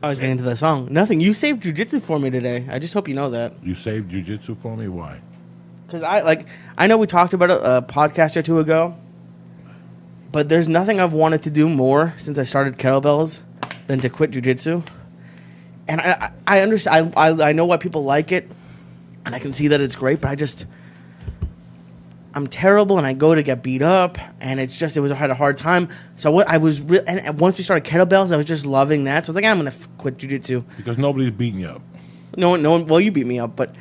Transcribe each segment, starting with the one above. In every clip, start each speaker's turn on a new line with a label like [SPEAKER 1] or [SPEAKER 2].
[SPEAKER 1] I was getting into the song. Nothing. You saved jiu-jitsu for me today. I just hope you know that.
[SPEAKER 2] You saved jiu-jitsu for me? Why?
[SPEAKER 1] Because I know we talked about it a podcast or two ago, but there's nothing I've wanted to do more since I started kettlebells than to quit jiu-jitsu. And I understand. I know why people like it, and I can see that it's great, but I'm terrible, and I go to get beat up, and I had a hard time. So and once we started kettlebells, I was just loving that. So I was like, I'm gonna quit jiu-jitsu
[SPEAKER 2] Because nobody's beating you up.
[SPEAKER 1] No one. Well, you beat me up, but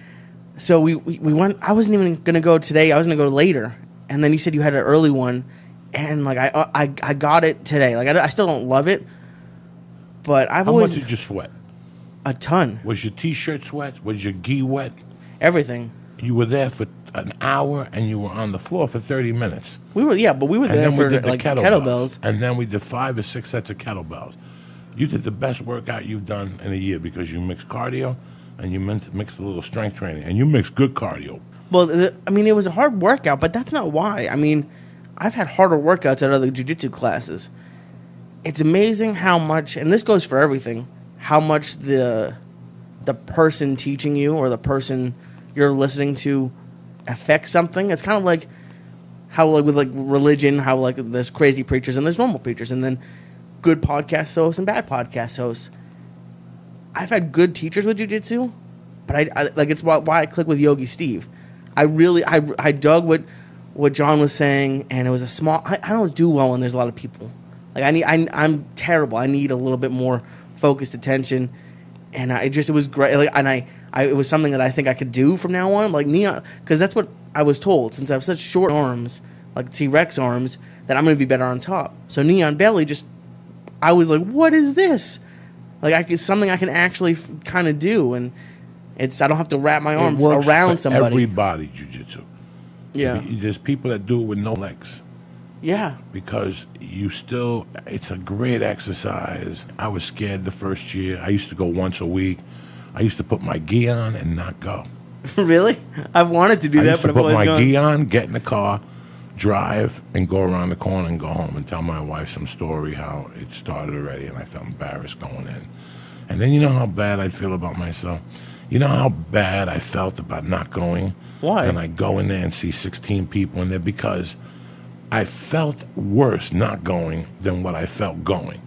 [SPEAKER 1] so we went. I wasn't even gonna go today. I was gonna go later, and then you said you had an early one, and like I got it today. Like I still don't love it, but How
[SPEAKER 2] much did you sweat?
[SPEAKER 1] A ton.
[SPEAKER 2] Was your t-shirt wet? Was your gi wet?
[SPEAKER 1] Everything.
[SPEAKER 2] You were there for an hour, and you were on the floor for 30 minutes.
[SPEAKER 1] But we were there for like kettlebells.
[SPEAKER 2] And then we did 5 or 6 sets of kettlebells. You did the best workout you've done in a year because you mixed cardio and you mixed a little strength training, and you mixed good cardio.
[SPEAKER 1] Well, it was a hard workout, but that's not why. I mean, I've had harder workouts at other jiu-jitsu classes. It's amazing how much, and this goes for everything, how much the person teaching you or the person you're listening to affects something. It's kind of like how like with like religion, how like there's crazy preachers and there's normal preachers, and then good podcast hosts and bad podcast hosts. I've had good teachers with jiu-jitsu, but I like it's why I click with Yogi Steve. I dug what John was saying, and it was a small. I don't do well when there's a lot of people. Like I'm terrible. I need a little bit more focused attention, and it was great. Like, and it was something that I think I could do from now on, like Neon, because that's what I was told. Since I have such short arms, like T-Rex arms, that I'm going to be better on top. So Neon Belly I was like, what is this? Like it's something I can actually kind of do, and I don't have to wrap my arms around somebody.
[SPEAKER 2] Everybody jiu-jitsu.
[SPEAKER 1] Yeah.
[SPEAKER 2] There's people that do it with no legs.
[SPEAKER 1] Yeah.
[SPEAKER 2] Because it's a great exercise. I was scared the first year. I used to go once a week. I used to put my gi on and not go.
[SPEAKER 1] Really? I've wanted to do that, but I've always
[SPEAKER 2] put my gi on, get in the car, drive, and go around the corner and go home and tell my wife some story how it started already, and I felt embarrassed going in. And then you know how bad I'd feel about myself? You know how bad I felt about not going?
[SPEAKER 1] Why?
[SPEAKER 2] And I go in there and see 16 people in there because I felt worse not going than what I felt going.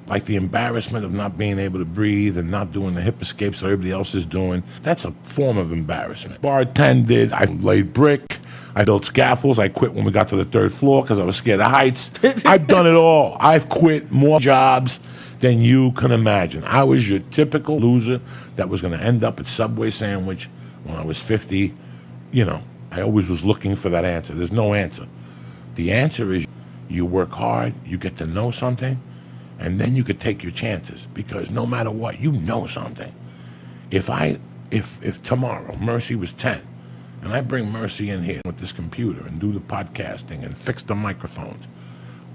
[SPEAKER 2] Like the embarrassment of not being able to breathe and not doing the hip escapes that everybody else is doing. That's a form of embarrassment. Bartended, I laid brick, I built scaffolds. I quit when we got to the 3rd floor because I was scared of heights. I've done it all. I've quit more jobs than you can imagine. I was your typical loser that was going to end up at Subway sandwich when I was 50. You know, I always was looking for that answer. There's no answer. The answer is you work hard, you get to know something, and then you could take your chances, because no matter what, you know something. If tomorrow Mercy was 10, and I bring Mercy in here with this computer and do the podcasting and fix the microphones,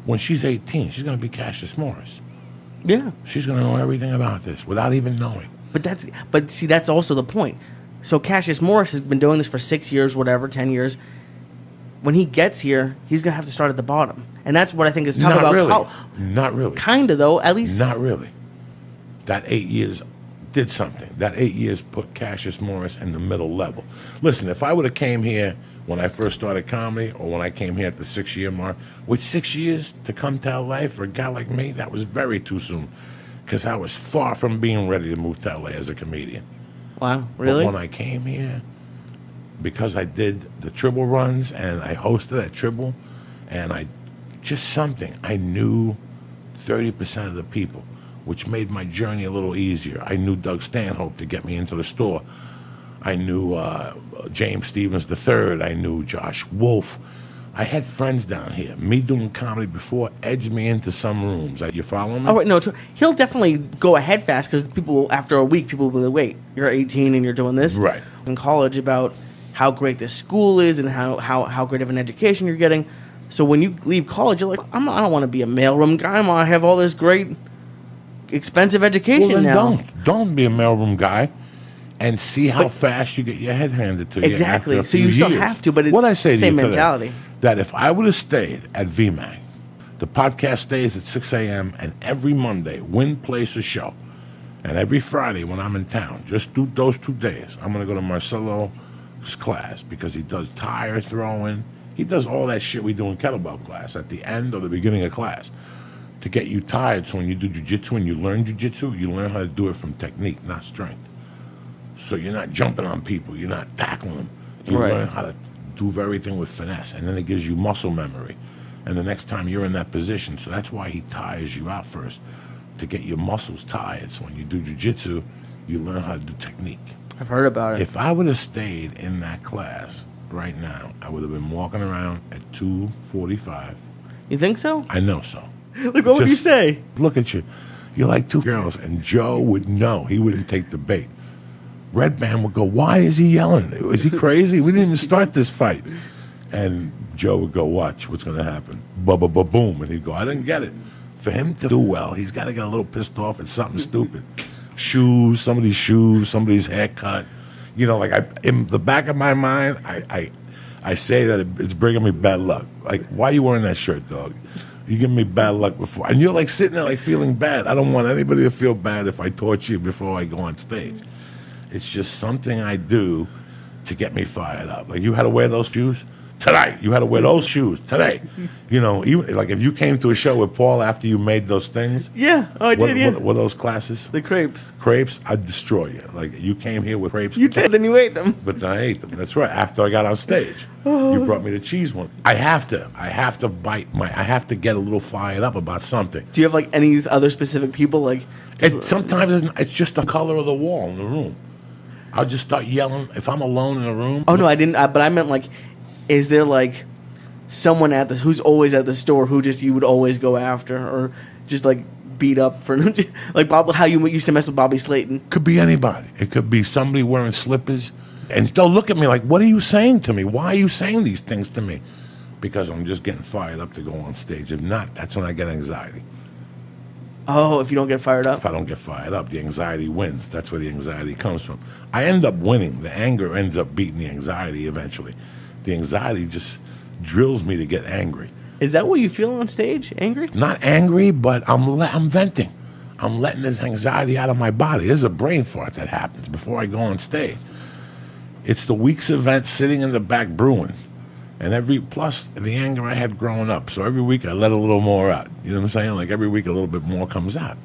[SPEAKER 2] when she's 18, she's going to be Cassius Morris.
[SPEAKER 1] Yeah.
[SPEAKER 2] She's going to know everything about this without even knowing.
[SPEAKER 1] But see, that's also the point. So Cassius Morris has been doing this for 6 years, whatever, 10 years. When he gets here, he's going to have to start at the bottom. And that's what I think is tough about
[SPEAKER 2] college. Not really.
[SPEAKER 1] Kind of, though, at least.
[SPEAKER 2] Not really. That 8 years did something. That 8 years put Cassius Morris in the middle level. Listen, if I would have came here when I first started comedy, or when I came here at the 6-year mark, with 6 years to come to LA for a guy like me, that was very too soon. Because I was far from being ready to move to LA as a comedian.
[SPEAKER 1] Wow, really?
[SPEAKER 2] But when I came here, because I did the Tribble runs and I hosted at Tribble, and I knew 30% of the people, which made my journey a little easier. I knew Doug Stanhope to get me into the store. I knew James Stevens III. I knew Josh Wolf. I had friends down here. Me doing comedy before edged me into some rooms. You following me?
[SPEAKER 1] Oh, wait, no, he'll definitely go ahead fast, because after a week, people will be like, wait, you're 18 and you're doing this?
[SPEAKER 2] Right.
[SPEAKER 1] In college, about how great this school is and how great of an education you're getting. So when you leave college, you're like, I don't want to be a mailroom guy. I have all this great, expensive education now.
[SPEAKER 2] Don't be a mailroom guy, and see how fast you get your head handed to you.
[SPEAKER 1] Exactly.
[SPEAKER 2] So
[SPEAKER 1] you still have to, but it's
[SPEAKER 2] the same
[SPEAKER 1] mentality.
[SPEAKER 2] That if I would have stayed at VMAG, the podcast stays at 6 a.m. and every Monday, Win plays a show. And every Friday when I'm in town, just do those 2 days, I'm going to go to Marcelo's class because he does tire throwing. He does all that shit we do in kettlebell class at the end or the beginning of class to get you tired. So when you do jiu-jitsu and you learn jiu-jitsu, you learn how to do it from technique, not strength. So you're not jumping on people. You're not tackling them. You learn how to do everything with finesse. And then it gives you muscle memory. And the next time you're in that position, so that's why he tires you out first, to get your muscles tired. So when you do jiu-jitsu, you learn how to do technique.
[SPEAKER 1] I've heard about it.
[SPEAKER 2] If I would have stayed in that class right now, I would have been walking around at 2:45.
[SPEAKER 1] You think so?
[SPEAKER 2] I know so.
[SPEAKER 1] Like, what would you say?
[SPEAKER 2] Look at you. You're like two girls, and Joe would know. He wouldn't take the bait. Red Man would go, why is he yelling? Is he crazy? We didn't even start this fight. And Joe would go, watch what's going to happen. Boom. And he'd go, I didn't get it. For him to do well, he's got to get a little pissed off at something stupid. Somebody's haircut. You know, like in the back of my mind, I say that it's bringing me bad luck. Like, why are you wearing that shirt, dog? You give me bad luck before. And you're like sitting there like feeling bad. I don't want anybody to feel bad if I torture you before I go on stage. It's just something I do to get me fired up. Like, you had to wear those shoes tonight. You had to wear those shoes today. You know, even like if you came to a show with Paul after you made those things.
[SPEAKER 1] Yeah, I did. Yeah,
[SPEAKER 2] what were those classes?
[SPEAKER 1] The crepes.
[SPEAKER 2] Crepes, I'd destroy you. Like, you came here with crepes.
[SPEAKER 1] You did, then you ate them.
[SPEAKER 2] But then I ate them. That's right. After I got on stage, you brought me the cheese one. I have to get a little fired up about something.
[SPEAKER 1] Do you have like any other specific people like?
[SPEAKER 2] Sometimes it's just the color of the wall in the room. I'll just start yelling if I'm alone in a room.
[SPEAKER 1] Oh no, I didn't. But I meant like, is there like someone who's always at the store who just you would always go after, or just like beat up for like Bob? How you used to mess with Bobby Slayton?
[SPEAKER 2] Could be anybody. It could be somebody wearing slippers, and they'll look at me like, "What are you saying to me? Why are you saying these things to me?" Because I'm just getting fired up to go on stage. If not, that's when I get anxiety.
[SPEAKER 1] Oh, if you don't get fired up?
[SPEAKER 2] If I don't get fired up, the anxiety wins. That's where the anxiety comes from. I end up winning. The anger ends up beating the anxiety eventually. The anxiety just drills me to get angry.
[SPEAKER 1] Is that what you feel on stage? Angry?
[SPEAKER 2] Not angry, but I'm venting. I'm letting this anxiety out of my body. There's a brain fart that happens before I go on stage. It's the week's event sitting in the back brewing. And plus the anger I had growing up. So every week I let a little more out. You know what I'm saying? Like every week a little bit more comes out.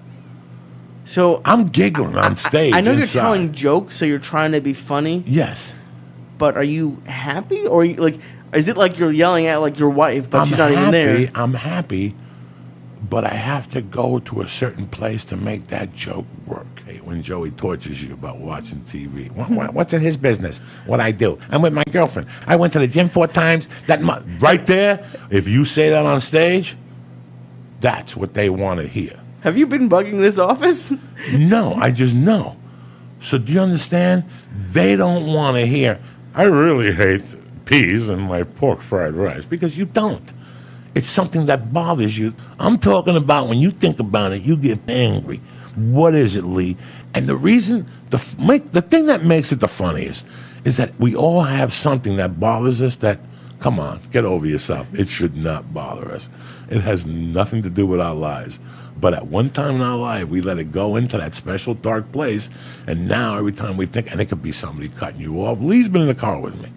[SPEAKER 1] So
[SPEAKER 2] I'm giggling on stage.
[SPEAKER 1] I know
[SPEAKER 2] inside.
[SPEAKER 1] you're telling jokes, so you're trying to be funny.
[SPEAKER 2] Yes.
[SPEAKER 1] But are you happy? Or is it like you're yelling at like your wife, but she's not even there?
[SPEAKER 2] I'm happy, but I have to go to a certain place to make that joke work. Hey, when Joey tortures you about watching TV, what's in his business? What I do? I'm with my girlfriend. I went to the gym 4 times that month. Right there, if you say that on stage, that's what they want to hear.
[SPEAKER 1] Have you been bugging this office?
[SPEAKER 2] No, I just know. So do you understand? They don't want to hear, I really hate peas in my pork fried rice, because you don't. It's something that bothers you. I'm talking about when you think about it, you get angry. What is it, Lee? And the reason, the thing that makes it the funniest is that we all have something that bothers us that, come on, get over yourself. It should not bother us. It has nothing to do with our lives. But at one time in our life, we let it go into that special dark place, and now every time we think, and it could be somebody cutting you off. Lee's been in the car with me.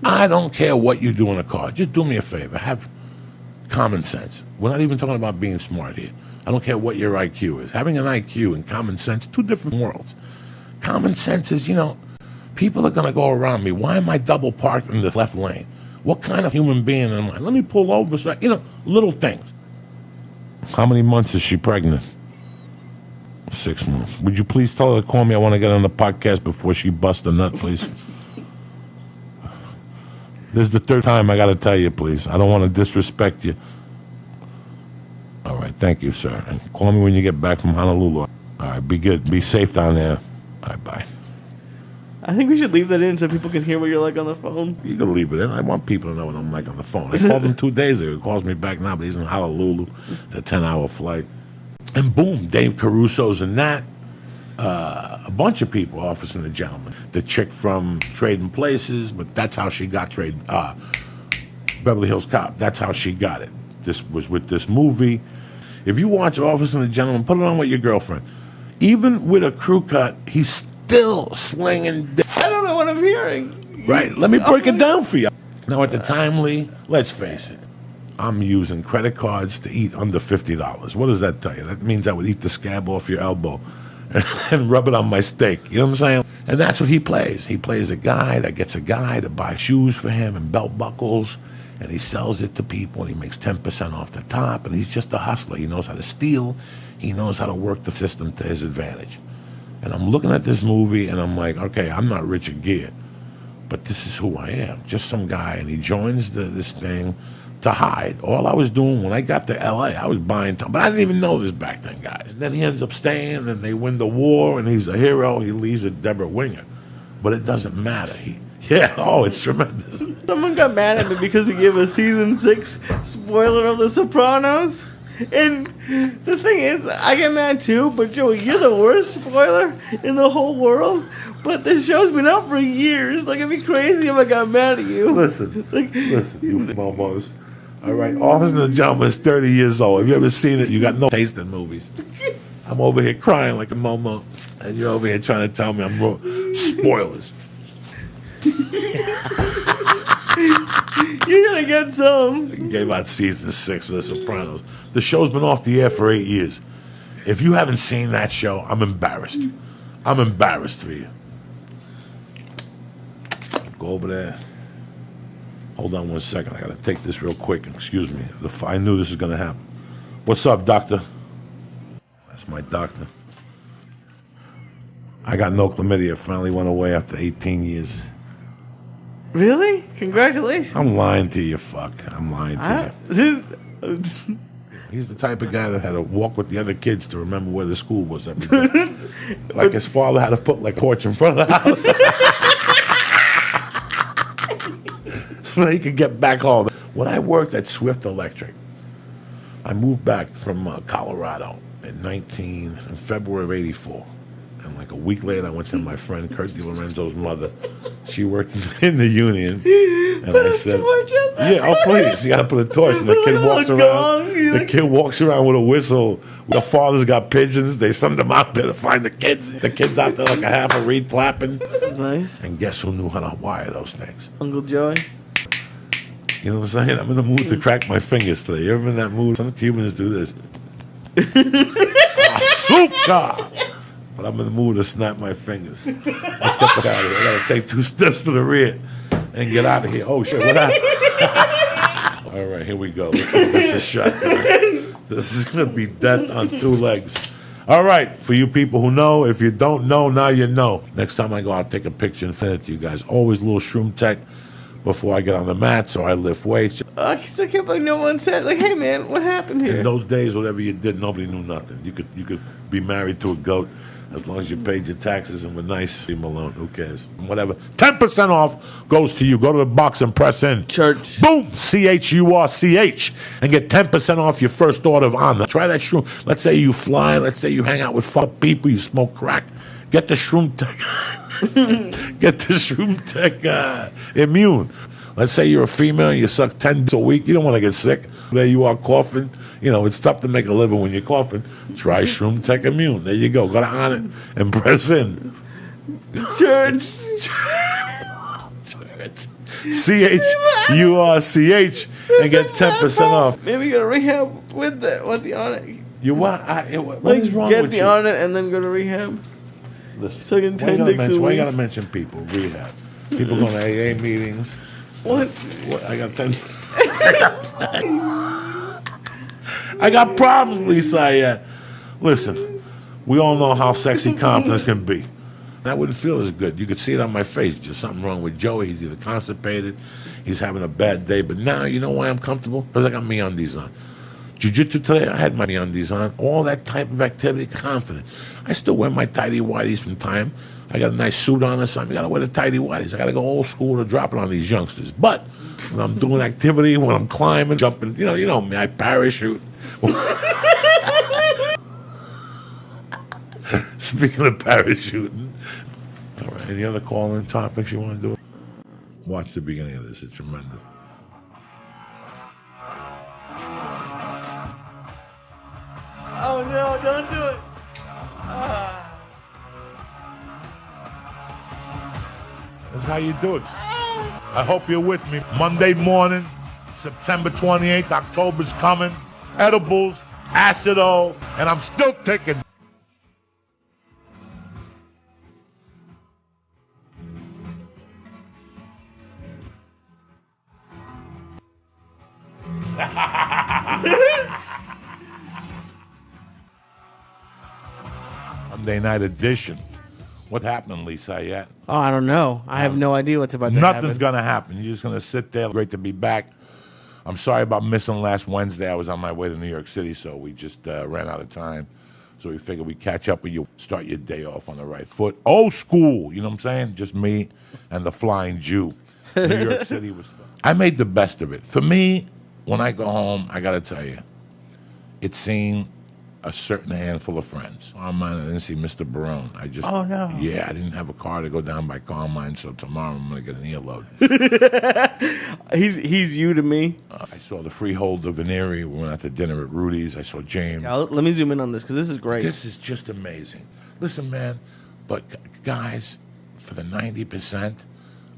[SPEAKER 2] I don't care what you do in the car. Just do me a favor. Have common sense. We're not even talking about being smart here. I don't care what your IQ is. Having an IQ and common sense, 2 different worlds. Common sense is, people are going to go around me. Why am I double parked in the left lane? What kind of human being am I? Let me pull over. So, little things. How many months is she pregnant? 6 months. Would you please tell her to call me? I want to get on the podcast before she busts a nut, please. This is the 3rd time I got to tell you, please. I don't want to disrespect you. All right, thank you, sir. And call me when you get back from Honolulu. All right, be good. Be safe down there. All right, bye.
[SPEAKER 1] I think we should leave that in so people can hear what you're like on the phone.
[SPEAKER 2] You can leave it in. I want people to know what I'm like on the phone. I called him 2 days ago. He calls me back now, but he's in Honolulu. It's a 10-hour flight. And boom, Dave Caruso's in that. A bunch of people, Office and the Gentleman. The chick from Trading Places, but that's how she got Beverly Hills Cop. That's how she got it. This was with this movie. If you watch Office and the Gentleman, put it on with your girlfriend. Even with a crew cut, he's still slinging dick.
[SPEAKER 1] I don't know what I'm hearing.
[SPEAKER 2] Right, let me break it down for you. Now, at the time, Lee, let's face it, I'm using credit cards to eat under $50. What does that tell you? That means I would eat the scab off your elbow and rub it on my steak. You know what I'm saying? And that's what he plays. He plays a guy that gets a guy to buy shoes for him and belt buckles, and he sells it to people, and he makes 10% off the top, and he's just a hustler. He knows how to steal. He knows how to work the system to his advantage. And I'm looking at this movie, and I'm like, okay, I'm not Richard Gere, but this is who I am, just some guy. And he joins this thing to hide. All I was doing when I got to L.A., I was buying time, but I didn't even know this back then, guys. And then he ends up staying, and they win the war, and he's a hero. He leaves with Deborah Winger. But it doesn't matter. It's tremendous.
[SPEAKER 1] Someone got mad at me because we gave a season 6 spoiler of The Sopranos. And the thing is, I get mad too, but Joey, you're the worst spoiler in the whole world. But this show's been out for years. Like, it'd be crazy if I got mad at you.
[SPEAKER 2] Listen, you momos. All right, Officer and the Gentleman is 30 years old. Have you ever seen it? You got no taste in movies. I'm over here crying like a momo, and you're over here trying to tell me I'm wrong. Spoilers.
[SPEAKER 1] You're gonna get some.
[SPEAKER 2] Gave out season 6 of The Sopranos. The show's been off the air for 8 years. If you haven't seen that show, I'm embarrassed. I'm embarrassed for you. Go over there. Hold on one second. I gotta take this real quick. Excuse me. I knew this was gonna happen. What's up, doctor? That's my doctor. I got no chlamydia. Finally went away after 18 years.
[SPEAKER 1] Really? Congratulations.
[SPEAKER 2] I'm lying to you, fuck. I'm lying to you. He's the type of guy that had to walk with the other kids to remember where the school was every day. Like his father had to put like a porch in front of the house. So he could get back home. When I worked at Swift Electric, I moved back from Colorado in February of '84. And like a week later, I went to my friend Kurt DiLorenzo's mother. She worked in the union. And I said, "Yeah, oh please, you got to put a torch." And the kid walks around. The kid walks around with a whistle. The father's got pigeons. They send them out there to find the kids. The kids out there like a half a reed flapping.
[SPEAKER 1] That's nice.
[SPEAKER 2] And guess who knew how to wire those things?
[SPEAKER 1] Uncle Joey.
[SPEAKER 2] You know what I'm saying? I'm in the mood to crack my fingers today. You ever in that mood? Some Cubans do this. Azúcar! But I'm in the mood to snap my fingers. Let's get the out of here. I gotta take 2 steps to the rear and get out of here. Oh shit, what happened? All right, here we go. Let's give this a shot. This is gonna be death on 2 legs. All right, for you people who know, if you don't know, now you know. Next time I go, I'll take a picture and send it to you guys. Always a little shroom tech before I get on the mats or I lift weights.
[SPEAKER 1] I still can't believe no one said, like, hey man, what happened here?
[SPEAKER 2] In those days, whatever you did, nobody knew nothing. You could be married to a goat as long as you paid your taxes and were nice. Leave him alone. Who cares? Whatever. 10% off goes to you. Go to the box and press in.
[SPEAKER 1] Church.
[SPEAKER 2] Boom. CHURCH. And get 10% off your first order of honor. Try that shroom. Let's say you fly. Let's say you hang out with fuck people. You smoke crack. Get the shroom tech. Get the shroom tech immune. Let's say you're a female and you suck 10 a week. You don't want to get sick. There you are coughing. You know, it's tough to make a living when you're coughing. Try Shroom Tech Immune. There you go. Go to on it and press in.
[SPEAKER 1] Church.
[SPEAKER 2] CHURCH and get 10% off.
[SPEAKER 1] Maybe go to rehab with the on it.
[SPEAKER 2] You what? What is wrong with you?
[SPEAKER 1] Get the on it and then go to rehab.
[SPEAKER 2] Listen, why you gotta mention people? Rehab. People going to AA meetings.
[SPEAKER 1] What?
[SPEAKER 2] I got 10. I got problems, Syatt. Listen, we all know how sexy confidence can be. That wouldn't feel as good. You could see it on my face. Just something wrong with Joey. He's either constipated, he's having a bad day. But now, you know why I'm comfortable? Because I got me undies on. Jiu-jitsu today, I had my undies on. All that type of activity, confident. I still wear my tighty whities from time. I got a nice suit on or something. You got to wear the tighty whities. I got to go old school to drop it on these youngsters. But when I'm doing activity, when I'm climbing, jumping, you know me, I parachute. Speaking of parachuting, all right, any other call-in topics you want to do? Watch the beginning of this. It's tremendous.
[SPEAKER 1] Oh no, don't do it.
[SPEAKER 2] That's how you do it. I hope you're with me. Monday morning, September 28th, October's coming. Edibles, acido, and I'm still taking. Monday night edition. What happened, Syatt?
[SPEAKER 1] Oh, I don't know. I have no idea what's about to happen.
[SPEAKER 2] Nothing's going to happen. You're just going to sit there. Great to be back. I'm sorry about missing last Wednesday. I was on my way to New York City, so we just ran out of time. So we figured we'd catch up with you, start your day off on the right foot. Old school, you know what I'm saying? Just me and the Flying Jew. New York City was fun. I made the best of it. For me, when I go home, I got to tell you, it's seeing a certain handful of friends. Carmine, I didn't see Mr. Barone.
[SPEAKER 1] Oh, no.
[SPEAKER 2] Yeah, I didn't have a car to go down by Carmine, so tomorrow I'm going to get an earload.
[SPEAKER 1] He's you to me.
[SPEAKER 2] I saw the freeholder Veneri. We went out to dinner at Rudy's. I saw James.
[SPEAKER 1] Let me zoom in on this because this is great.
[SPEAKER 2] This is just amazing. Listen, man, but guys, for the 90%,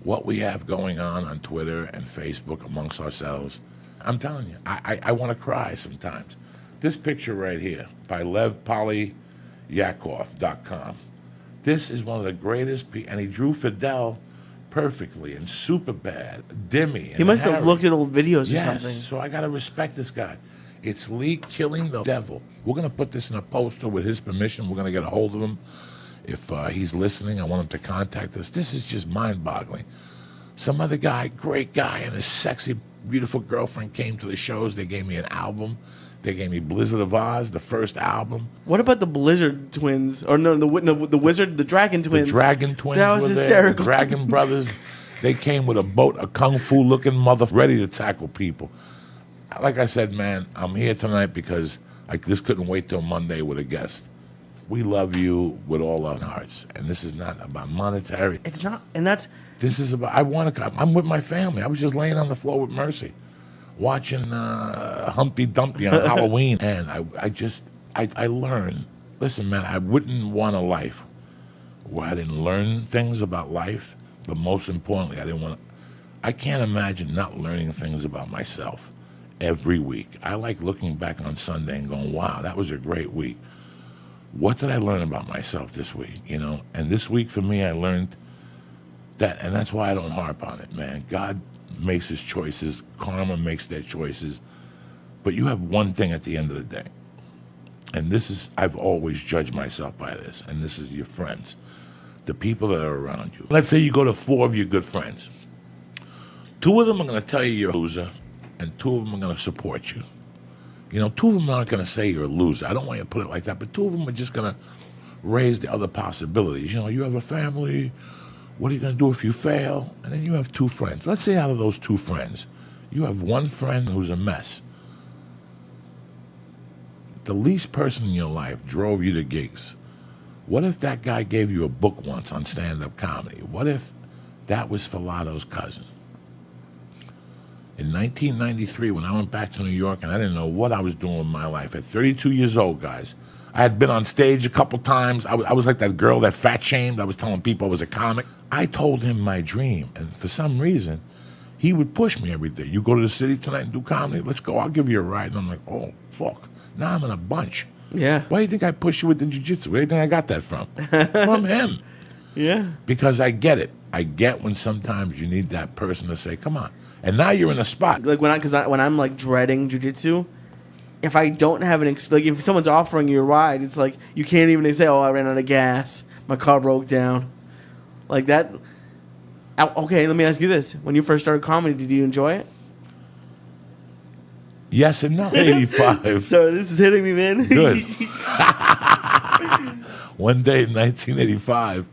[SPEAKER 2] what we have going on Twitter and Facebook amongst ourselves, I'm telling you, I want to cry sometimes. This picture right here by LevPolyakov.com. This is one of the greatest, and he drew Fidel perfectly and super bad. Dimmy.
[SPEAKER 1] He must have looked at old videos or
[SPEAKER 2] yes,
[SPEAKER 1] something.
[SPEAKER 2] so I got to respect this guy. It's Lee killing the devil. We're going to put this in a poster with his permission. We're going to get a hold of him. If he's listening, I want him to contact us. This is just mind-boggling. Some other guy, great guy, and his sexy, beautiful girlfriend came to the shows. They gave me an album. They gave me Blizzard of Oz, the first album.
[SPEAKER 1] What about the Blizzard twins? Or no, the Wizard, the Dragon twins.
[SPEAKER 2] The Dragon twins
[SPEAKER 1] that was
[SPEAKER 2] were
[SPEAKER 1] hysterical.
[SPEAKER 2] there. The Dragon brothers. They came with a boat, a kung fu looking mother, ready to tackle people. Like I said, man, I'm here tonight because I just couldn't wait till Monday with a guest. We love you with all our hearts, and this is not about monetary.
[SPEAKER 1] It's not, and that's.
[SPEAKER 2] This is about. I'm with my family. I was just laying on the floor with Mercy, watching Humpty Dumpty on Halloween, and I learned. Listen, man, I wouldn't want a life where I didn't learn things about life, but most importantly, I can't imagine not learning things about myself every week. I like looking back on Sunday and going, wow, that was a great week. What did I learn about myself this week, you know? And this week for me, I learned that, and that's why I don't harp on it, man. God makes his choices. Karma makes their choices. But you have one thing at the end of the day. And this is, I've always judged myself by this, and this is your friends, the people that are around you. Let's say you go to 4 of your good friends. 2 of them are going to tell you you're a loser, and 2 of them are going to support you. You know, 2 of them are not going to say you're a loser. I don't want you to put it like that, but 2 of them are just going to raise the other possibilities. You know, you have a family. What are you going to do if you fail? And then you have 2 friends. Let's say out of those 2 friends, you have one friend who's a mess. The least person in your life drove you to gigs. What if that guy gave you a book once on stand-up comedy? What if that was Filato's cousin? In 1993, when I went back to New York and I didn't know what I was doing with my life, at 32 years old, guys, I had been on stage a couple times. I was like that girl that fat-shamed. I was telling people I was a comic. I told him my dream, and for some reason, he would push me every day. You go to the city tonight and do comedy? Let's go. I'll give you a ride. And I'm like, oh, fuck. Now I'm in a bunch.
[SPEAKER 1] Yeah.
[SPEAKER 2] Why do you think I push you with the jiu-jitsu? Where do you think I got that from? From him.
[SPEAKER 1] Yeah.
[SPEAKER 2] Because I get it. I get when sometimes you need that person to say, come on. And now you're in a spot.
[SPEAKER 1] Like when I'm like dreading jiu-jitsu, if I don't have like if someone's offering you a ride, it's like you can't even say, oh, I ran out of gas. My car broke down. Like that. Okay, let me ask you this. When you first started comedy, did you enjoy it?
[SPEAKER 2] Yes and no. 85.
[SPEAKER 1] So this is hitting me, man.
[SPEAKER 2] Good. One day in 1985,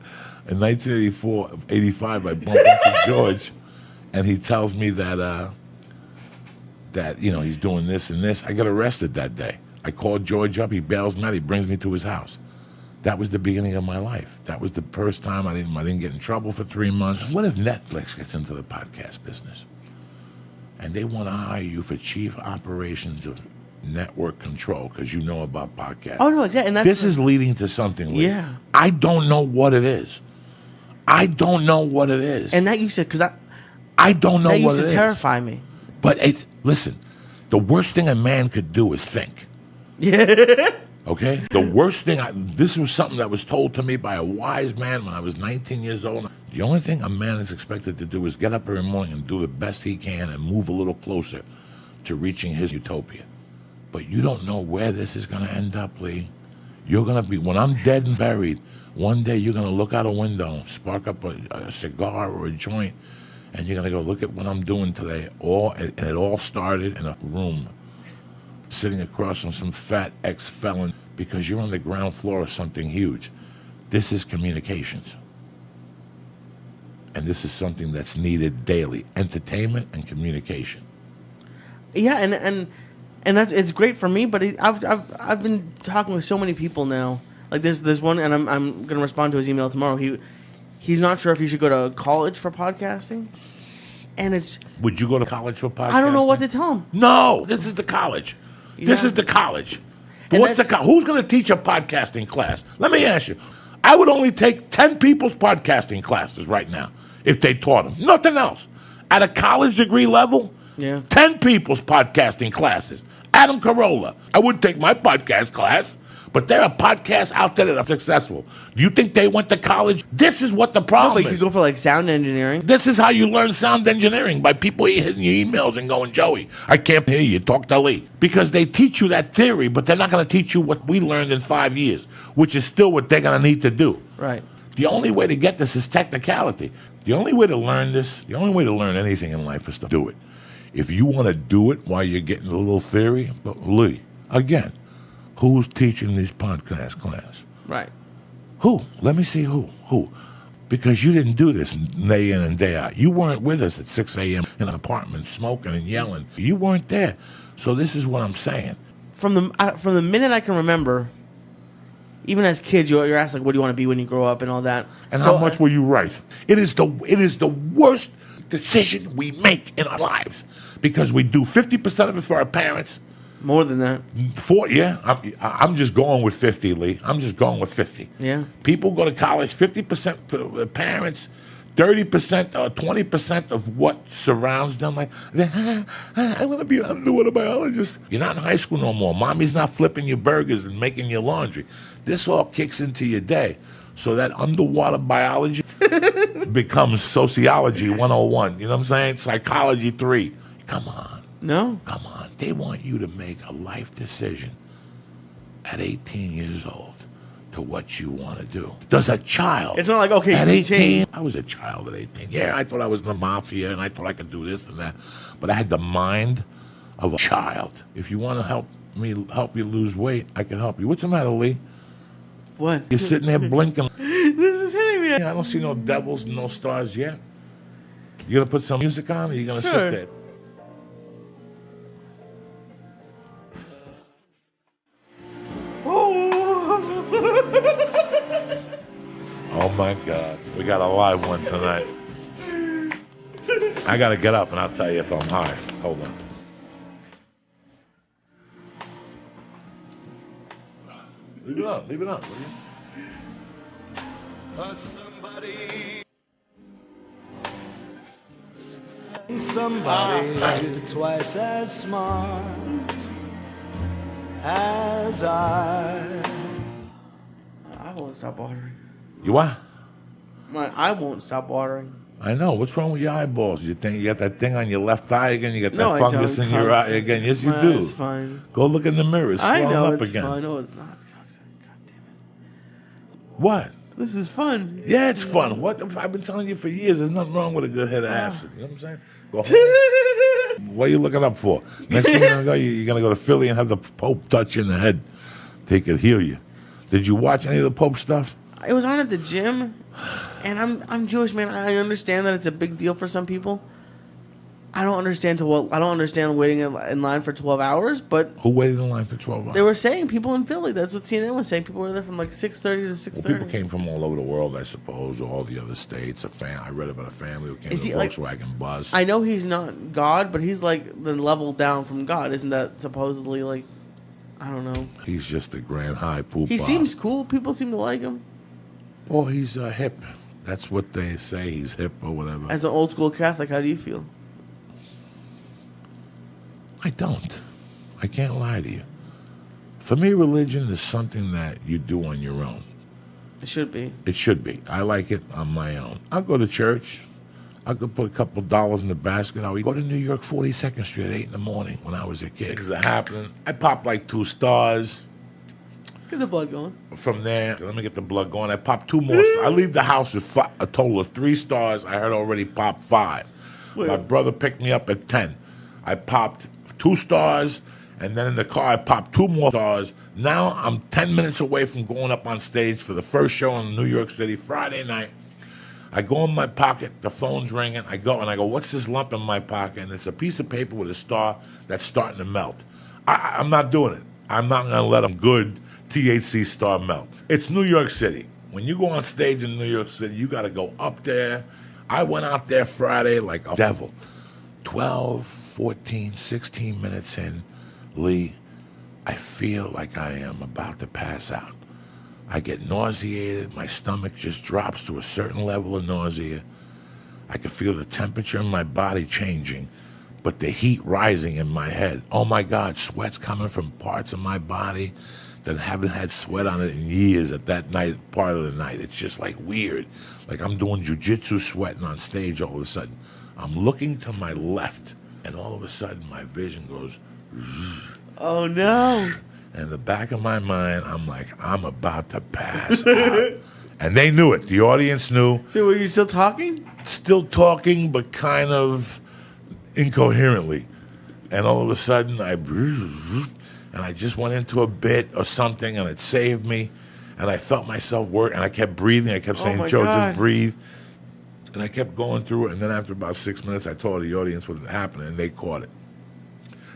[SPEAKER 2] in 1985, I bumped into George, and he tells me that you know he's doing this and this. I got arrested that day. I called George up. He bails me out. He brings me to his house. That was the beginning of my life. That was the first time I didn't get in trouble for 3 months. What if Netflix gets into the podcast business? And they want to hire you for chief operations of network control because you know about podcasts.
[SPEAKER 1] Oh, no, exactly. And
[SPEAKER 2] this is leading to something.
[SPEAKER 1] Yeah.
[SPEAKER 2] I don't know what it is. I don't know what it is.
[SPEAKER 1] And that used to, because
[SPEAKER 2] I don't know what it is.
[SPEAKER 1] That used to terrify me.
[SPEAKER 2] But listen, the worst thing a man could do is think.
[SPEAKER 1] Yeah.
[SPEAKER 2] Okay? The worst thing, this was something that was told to me by a wise man when I was 19 years old. The only thing a man is expected to do is get up every morning and do the best he can and move a little closer to reaching his utopia. But you don't know where this is going to end up, Lee. You're going to be, when I'm dead and buried, one day you're going to look out a window, spark up a cigar or a joint, and you're going to go, look at what I'm doing today. And it all started in a room, sitting across from some fat ex-felon, because you're on the ground floor of something huge. This is communications. And this is something that's needed daily, entertainment and communication.
[SPEAKER 1] Yeah, and it's great for me, but I've been talking with so many people now. Like there's one, and I'm gonna respond to his email tomorrow. He's not sure if he should go to college for podcasting, and it's. Would
[SPEAKER 2] you go to college for podcasting?
[SPEAKER 1] I don't know what to tell him.
[SPEAKER 2] No, this is the college. Yeah. This is the college. Who's going to teach a podcasting class? Let me ask you. I would only take 10 people's podcasting classes right now if they taught them. Nothing else. At a college degree level, 10 people's podcasting classes. Adam Carolla. I wouldn't take my podcast class, but there are podcasts out there that are successful. Do you think they went to college? This is what the problem is.
[SPEAKER 1] You could go for like sound engineering.
[SPEAKER 2] This is how you learn sound engineering, by people hitting your emails and going, Joey, I can't hear you. Talk to Lee. Because they teach you that theory, but they're not going to teach you what we learned in 5 years, which is still what they're going to need to do.
[SPEAKER 1] Right.
[SPEAKER 2] The only way to get this is technicality. The only way to learn this, the only way to learn anything in life is to do it. If you want to do it while you're getting a little theory, but Lee, again, who's teaching this podcast class?
[SPEAKER 1] Right.
[SPEAKER 2] Who? Let me see who. Who? Because you didn't do this day in and day out. You weren't with us at 6 a.m. in an apartment smoking and yelling. You weren't there. So this is what I'm saying.
[SPEAKER 1] From the minute I can remember, even as kids, you're asked like, what do you want to be when you grow up and all that.
[SPEAKER 2] And so, how much will you write? It is the worst decision we make in our lives, because we do 50% of it for our parents.
[SPEAKER 1] More than that.
[SPEAKER 2] I'm just going with 50, Lee. I'm just going with 50.
[SPEAKER 1] Yeah.
[SPEAKER 2] People go to college, 50% for the parents, 30% or 20% of what surrounds them. Like, I want to be an underwater biologist. You're not in high school no more. Mommy's not flipping your burgers and making your laundry. This all kicks into your day. So that underwater biology becomes sociology 101. You know what I'm saying? Psychology 3. Come on.
[SPEAKER 1] No.
[SPEAKER 2] Come on. They want you to make a life decision at 18 years old to what you want to do. Does a child...
[SPEAKER 1] It's not like, okay,
[SPEAKER 2] at 18... I was a child at 18. Yeah, I thought I was in the mafia, and I thought I could do this and that. But I had the mind of a child. If you want to help you lose weight, I can help you. What's the matter, Lee?
[SPEAKER 1] What?
[SPEAKER 2] You're sitting there blinking.
[SPEAKER 1] This is hitting me.
[SPEAKER 2] I don't see no devils and no stars yet. You gonna put some music on, or you gonna sit there? Oh my God, we got a live one tonight. I gotta get up and I'll tell you if I'm high. Hold on. Leave it up, will you?
[SPEAKER 3] Somebody twice as smart as I
[SPEAKER 1] won't stop watering.
[SPEAKER 2] You what?
[SPEAKER 1] I won't stop watering.
[SPEAKER 2] I know. What's wrong with your eyeballs? You think you got that thing on your left eye again? You got that fungus in your eye again? Yes, you do.
[SPEAKER 1] It's fine.
[SPEAKER 2] Go look in the mirror. It's
[SPEAKER 1] I know
[SPEAKER 2] up
[SPEAKER 1] it's
[SPEAKER 2] again.
[SPEAKER 1] fine. I know it's not. God damn it.
[SPEAKER 2] What?
[SPEAKER 1] This is fun.
[SPEAKER 2] Yeah, it's fun. What? I've been telling you for years. There's nothing wrong with a good head of acid. You know what I'm saying? Go home. What are you looking up for? Next thing you're gonna go to Philly and have the Pope touch you in the head. He could heal you. Did you watch any of the Pope stuff?
[SPEAKER 1] It was on at the gym, and I'm Jewish, man. I understand that it's a big deal for some people. I don't understand waiting in line for 12 hours, but...
[SPEAKER 2] Who waited in line for 12 hours?
[SPEAKER 1] They were saying people in Philly. That's what CNN was saying. People were there from like 6:30 to 6:30.
[SPEAKER 2] Well, people came from all over the world, I suppose, or all the other states. I read about a family who came to the Volkswagen bus.
[SPEAKER 1] I know he's not God, but he's like the level down from God. Isn't that supposedly like... I don't know.
[SPEAKER 2] He's just a grand high poop.
[SPEAKER 1] He seems cool. People seem to like him.
[SPEAKER 2] Well, he's hip. That's what they say. He's hip or whatever.
[SPEAKER 1] As an old school Catholic, how do you feel?
[SPEAKER 2] I don't. I can't lie to you. For me, religion is something that you do on your own.
[SPEAKER 1] It should be.
[SPEAKER 2] It should be. I like it on my own. I'll go to church. I could put a couple of dollars in the basket. I would go to New York 42nd Street at 8 in the morning when I was a kid. Things are happening. I popped like 2 stars.
[SPEAKER 1] Get the blood going.
[SPEAKER 2] From there, let me get the blood going. I popped 2 more stars. I leave the house with a total of 3 stars. I had already popped 5.
[SPEAKER 1] Wait.
[SPEAKER 2] My brother picked me up at 10. I popped 2 stars, and then in the car I popped 2 more stars. Now I'm 10 minutes away from going up on stage for the first show in New York City, Friday night. I go in my pocket, the phone's ringing. I go, what's this lump in my pocket? And it's a piece of paper with a star that's starting to melt. I'm not doing it. I'm not going to let a good THC star melt. It's New York City. When you go on stage in New York City, you got to go up there. I went out there Friday like a devil. 12, 14, 16 minutes in, Lee, I feel like I am about to pass out. I get nauseated. My stomach just drops to a certain level of nausea. I can feel the temperature in my body changing, but the heat rising in my head. Oh, my God, sweat's coming from parts of my body that haven't had sweat on it in years at that night, part of the night. It's just like weird. Like I'm doing jiu-jitsu sweating on stage all of a sudden. I'm looking to my left, and all of a sudden my vision goes,
[SPEAKER 1] oh, no.
[SPEAKER 2] in the back of my mind, I'm like, I'm about to pass out. And they knew it. The audience knew.
[SPEAKER 1] So were you still talking?
[SPEAKER 2] Still talking, but kind of incoherently. And all of a sudden, I just went into a bit or something, and it saved me. And I felt myself work, and I kept breathing. I kept saying, Joe, just breathe. And I kept going through it. And then after about 6 minutes, I told the audience what had happened, and they caught it.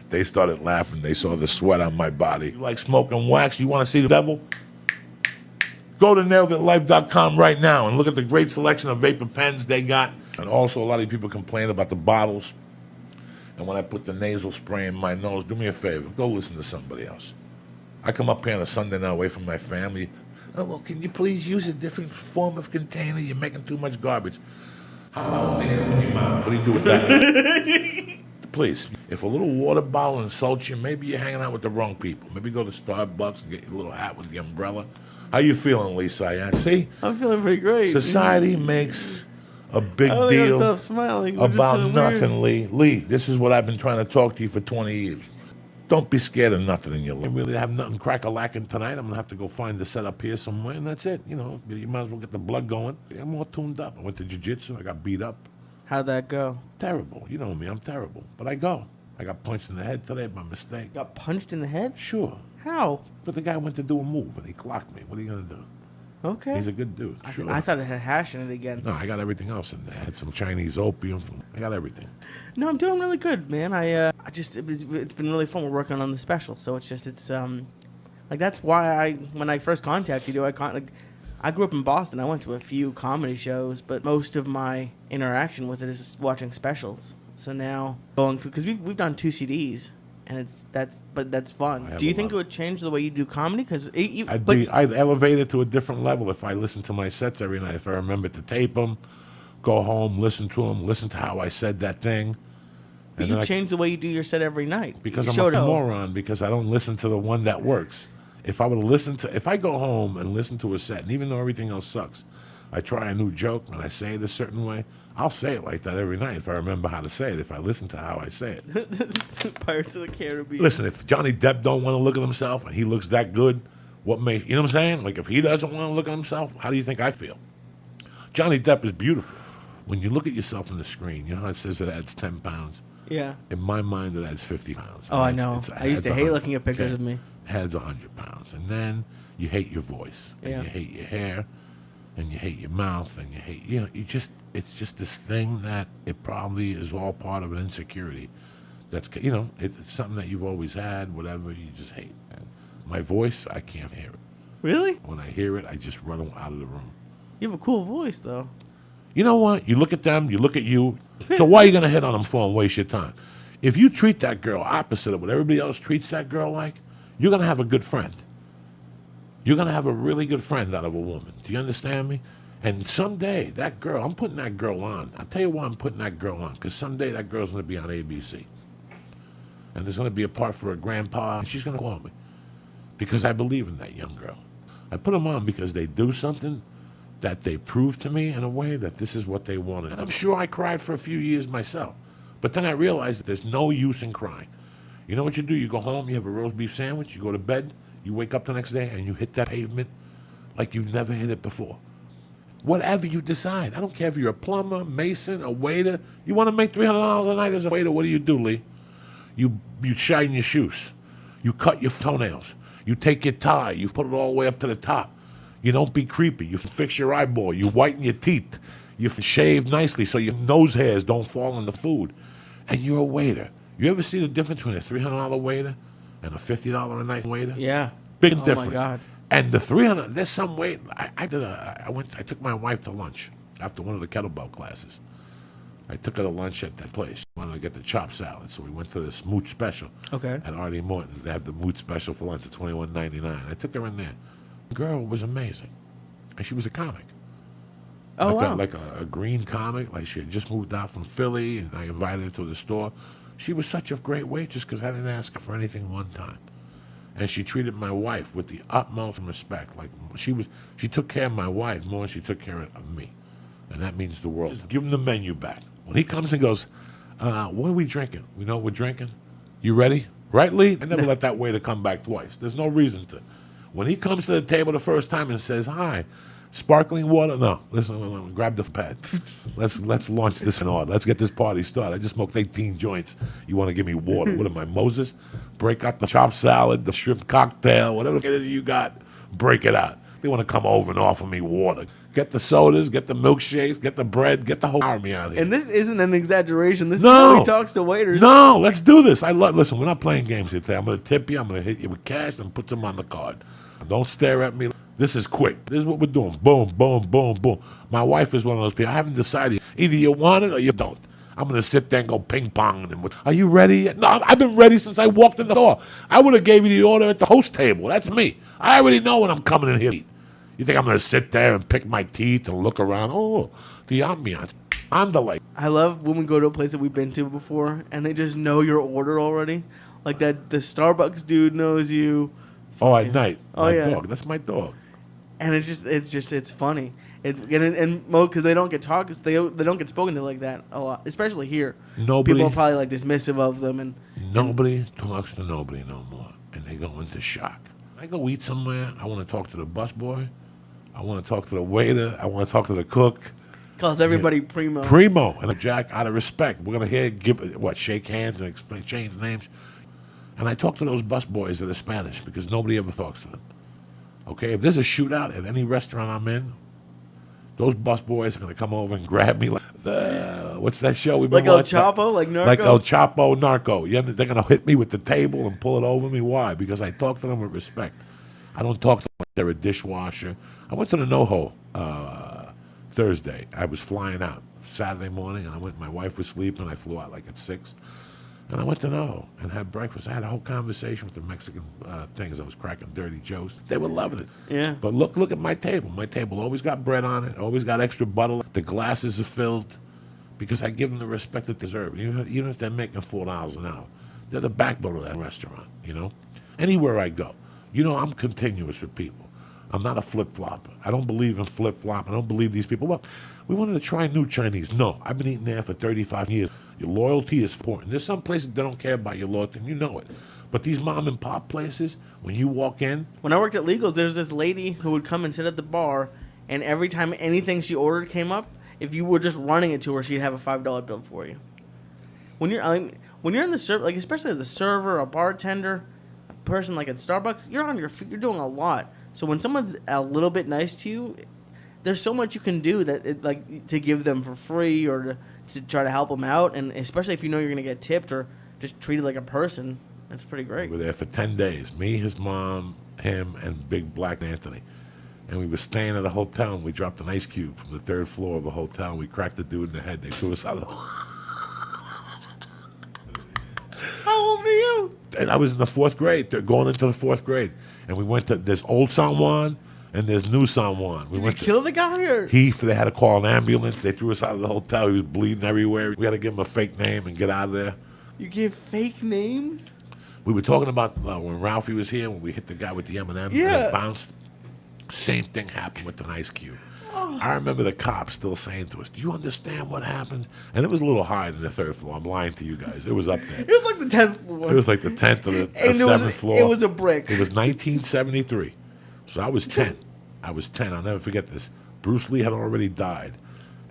[SPEAKER 2] They started laughing. They saw the sweat on my body. You like smoking wax? You want to see the devil? Go to naileditlife.com right now and look at the great selection of vapor pens they got. And also, a lot of people complain about the bottles. And when I put the nasal spray in my nose, do me a favor. Go listen to somebody else. I come up here on a Sunday night away from my family. Oh, well, can you please use a different form of container? You're making too much garbage. How about when they come in your mouth? What do you do with that? Please, if a little water bottle insults you, maybe you're hanging out with the wrong people. Maybe go to Starbucks and get your little hat with the umbrella. How you feeling, Lee Syatt? See?
[SPEAKER 1] I'm feeling pretty great.
[SPEAKER 2] Society makes a big deal
[SPEAKER 1] stop smiling.
[SPEAKER 2] about nothing, Lee. Lee, this is what I've been trying to talk to you for 20 years. Don't be scared of nothing in your life. I really have nothing crack-a-lacking tonight. I'm going to have to go find the setup here somewhere, and that's it. You know, you might as well get the blood going. I'm all tuned up. I went to jiu-jitsu. I got beat up.
[SPEAKER 1] How'd that go?
[SPEAKER 2] Terrible. You know me, I'm terrible. But I go. I got punched in the head today by mistake.
[SPEAKER 1] Got punched in the head?
[SPEAKER 2] Sure.
[SPEAKER 1] How?
[SPEAKER 2] But the guy went to do a move, and he clocked me. What are you going to do?
[SPEAKER 1] Okay.
[SPEAKER 2] He's a good dude. Sure.
[SPEAKER 1] I thought it had hash in it again.
[SPEAKER 2] No, I got everything else in there. I had some Chinese opium. I got everything.
[SPEAKER 1] No, I'm doing really good, man. It's been really fun. We're working on the special, so it's like that's why when I first contacted you, I grew up in Boston. I went to a few comedy shows, but most of my interaction with it is watching specials. So now going through, because we've done 2 CDs, and that's fun. Do you think it would change the way you do comedy? Because
[SPEAKER 2] I'd elevate it to a different level if I listened to my sets every night. If I remembered to tape them, go home, listen to them, listen to how I said that thing.
[SPEAKER 1] But you change the way you do your set every night.
[SPEAKER 2] Because I'm a moron, because I don't listen to the one that works. If I go home and listen to a set, and even though everything else sucks, I try a new joke and I say it a certain way, I'll say it like that every night if I remember how to say it, if I listen to how I say it.
[SPEAKER 1] Pirates of the Caribbean.
[SPEAKER 2] Listen, if Johnny Depp don't want to look at himself and he looks that good, you know what I'm saying? Like if he doesn't want to look at himself, how do you think I feel? Johnny Depp is beautiful. When you look at yourself on the screen, you know how it says it adds 10 pounds?
[SPEAKER 1] Yeah.
[SPEAKER 2] In my mind, it adds 50 pounds.
[SPEAKER 1] Oh, I know. I used to hate looking at pictures of me.
[SPEAKER 2] It adds 100 pounds. And then you hate your voice. And you hate your hair. And you hate your mouth. And you hate, it's just this thing that it probably is all part of an insecurity. That's, it's something that you've always had, whatever, you just hate. And my voice, I can't hear it.
[SPEAKER 1] Really?
[SPEAKER 2] When I hear it, I just run out of the room.
[SPEAKER 1] You have a cool voice, though.
[SPEAKER 2] You know what? You look at them, you look at you. So why are you going to hit on them for and waste your time? If you treat that girl opposite of what everybody else treats that girl like, you're going to have a good friend. You're going to have a really good friend out of a woman. Do you understand me? And someday, that girl, I'm putting that girl on. I'll tell you why I'm putting that girl on, because someday that girl's going to be on ABC. And there's going to be a part for her grandpa, and she's going to call me. Because I believe in that young girl. I put them on because they do something that they prove to me in a way that this is what they wanted. And I'm sure I cried for a few years myself. But then I realized that there's no use in crying. You know what you do? You go home, you have a roast beef sandwich, you go to bed, you wake up the next day, and you hit that pavement like you've never hit it before. Whatever you decide. I don't care if you're a plumber, mason, a waiter. You want to make $300 a night as a waiter, what do, Lee? You shine your shoes. You cut your toenails. You take your tie. You put it all the way up to the top. You don't be creepy. You fix your eyeball. You whiten your teeth. You shave nicely so your nose hairs don't fall in the food. And you're a waiter. You ever see the difference between a $300 waiter and a $50 a night waiter?
[SPEAKER 1] Yeah.
[SPEAKER 2] Big
[SPEAKER 1] Oh,
[SPEAKER 2] difference.
[SPEAKER 1] my God.
[SPEAKER 2] And the 300, there's some way. I took my wife to lunch after one of the kettlebell classes. I took her to lunch at that place. I wanted to get the chopped salad, so we went to this mooch special.
[SPEAKER 1] Okay.
[SPEAKER 2] At Artie Morton's. They have the mooch special for lunch at $21.99. I took her in there. The girl was amazing. And she was a comic.
[SPEAKER 1] Oh, wow.
[SPEAKER 2] Like a green comic. Like she had just moved out from Philly, and I invited her to the store. She was such a great waitress because I didn't ask her for anything one time. And she treated my wife with the utmost respect. Like she took care of my wife more than she took care of me. And that means the world. Just give him the menu back. When he comes and goes, what are we drinking? We know what we're drinking? You ready? Right, Lee? I never let that waiter come back twice. There's no reason to. When he comes to the table the first time and says, hi, sparkling water? No. Listen, grab the pad. Let's launch this in order. Let's get this party started. I just smoked 18 joints. You want to give me water? What am I, Moses? Break out the chopped salad, the shrimp cocktail, whatever it is you got, break it out. They want to come over and offer me water. Get the sodas, get the milkshakes, get the bread, get the whole army out here.
[SPEAKER 1] And this isn't an exaggeration. This is how he talks to waiters.
[SPEAKER 2] No, let's do this. Listen, we're not playing games here today. I'm going to tip you. I'm going to hit you with cash and put them on the card. Don't stare at me. This is quick. This is what we're doing. Boom, boom, boom, boom. My wife is one of those people. I haven't decided. Either you want it or you don't. I'm going to sit there and go ping pong. And are you ready yet? No, I've been ready since I walked in the door. I would have gave you the order at the host table. That's me. I already know when I'm coming in here to eat. You think I'm going to sit there and pick my teeth and look around? Oh, the ambiance. On the lake.
[SPEAKER 1] I love when we go to a place that we've been to before and they just know your order already. Like that, the Starbucks dude knows you.
[SPEAKER 2] Oh, at night.
[SPEAKER 1] Oh,
[SPEAKER 2] my
[SPEAKER 1] yeah.
[SPEAKER 2] dog. That's my dog.
[SPEAKER 1] And it's funny. And because they don't get talked, they don't get spoken to like that a lot, especially here. People are probably like dismissive of them, and
[SPEAKER 2] nobody talks to nobody no more, and they go into shock. I go eat somewhere. I want to talk to the busboy. I want to talk to the waiter. I want to talk to the cook.
[SPEAKER 1] Calls everybody primo.
[SPEAKER 2] Primo, and Jack, out of respect, we're gonna shake hands and exchange names. And I talk to those busboys that are Spanish because nobody ever talks to them. Okay, if there's a shootout at any restaurant I'm in, those busboys are gonna come over and grab me like what's that show we've been watching?
[SPEAKER 1] Like El Chapo, like Narco.
[SPEAKER 2] Like El Chapo, Narco. Yeah, they're gonna hit me with the table and pull it over me. Why? Because I talk to them with respect. I don't talk to them like they're a dishwasher. I went to the NoHo Thursday. I was flying out Saturday morning, and my wife was sleeping. I flew out like at 6. And I went to NoHo and had breakfast. I had a whole conversation with the Mexican things. I was cracking dirty jokes. They were loving it.
[SPEAKER 1] Yeah.
[SPEAKER 2] But look at my table. My table always got bread on it, always got extra butter. The glasses are filled because I give them the respect that they deserve. Even if they're making $4 an hour, they're the backbone of that restaurant, Anywhere I go. I'm continuous with people. I'm not a flip-flopper. I don't believe in flip-flop. I don't believe these people. Well, we wanted to try new Chinese. No, I've been eating there for 35 years. Your loyalty is important. There's some places that don't care about your loyalty, and you know it. But these mom and pop places, when you walk in.
[SPEAKER 1] When I worked at Legals, there's this lady who would come and sit at the bar, and every time anything she ordered came up, if you were just running it to her, she'd have a $5 bill for you. When you're in the server, like especially as a server, a bartender, a person like at Starbucks, you're on your feet. You're doing a lot. So when someone's a little bit nice to you, there's so much you can do to give them for free or to try to help them out, and especially if you know you're gonna get tipped or just treated like a person, that's pretty great.
[SPEAKER 2] We were there for 10 days. Me, his mom, him, and Big Black Anthony. And we were staying at a hotel, and we dropped an ice cube from the 3rd floor of a hotel, and we cracked the dude in the head. They threw us out of the
[SPEAKER 1] How old are you?
[SPEAKER 2] And I was in the 4th grade. They're going into the 4th grade. And we went to this Old San Juan, and there's noose on one.
[SPEAKER 1] Did you kill the guy or?
[SPEAKER 2] They had to call an ambulance. They threw us out of the hotel. He was bleeding everywhere. We had to give him a fake name and get out of there.
[SPEAKER 1] You gave fake names?
[SPEAKER 2] We were talking about when Ralphie was here, when we hit the guy with the M&M and it bounced. Same thing happened with an ice cube. Oh. I remember the cops still saying to us, "Do you understand what happened?" And it was a little higher than the 3rd floor. I'm lying to you guys. It was up there.
[SPEAKER 1] It was like the 10th floor.
[SPEAKER 2] It was like the 10th or the 7th floor.
[SPEAKER 1] It was a brick.
[SPEAKER 2] It was 1973. So I was 10. I'll never forget this. Bruce Lee had already died.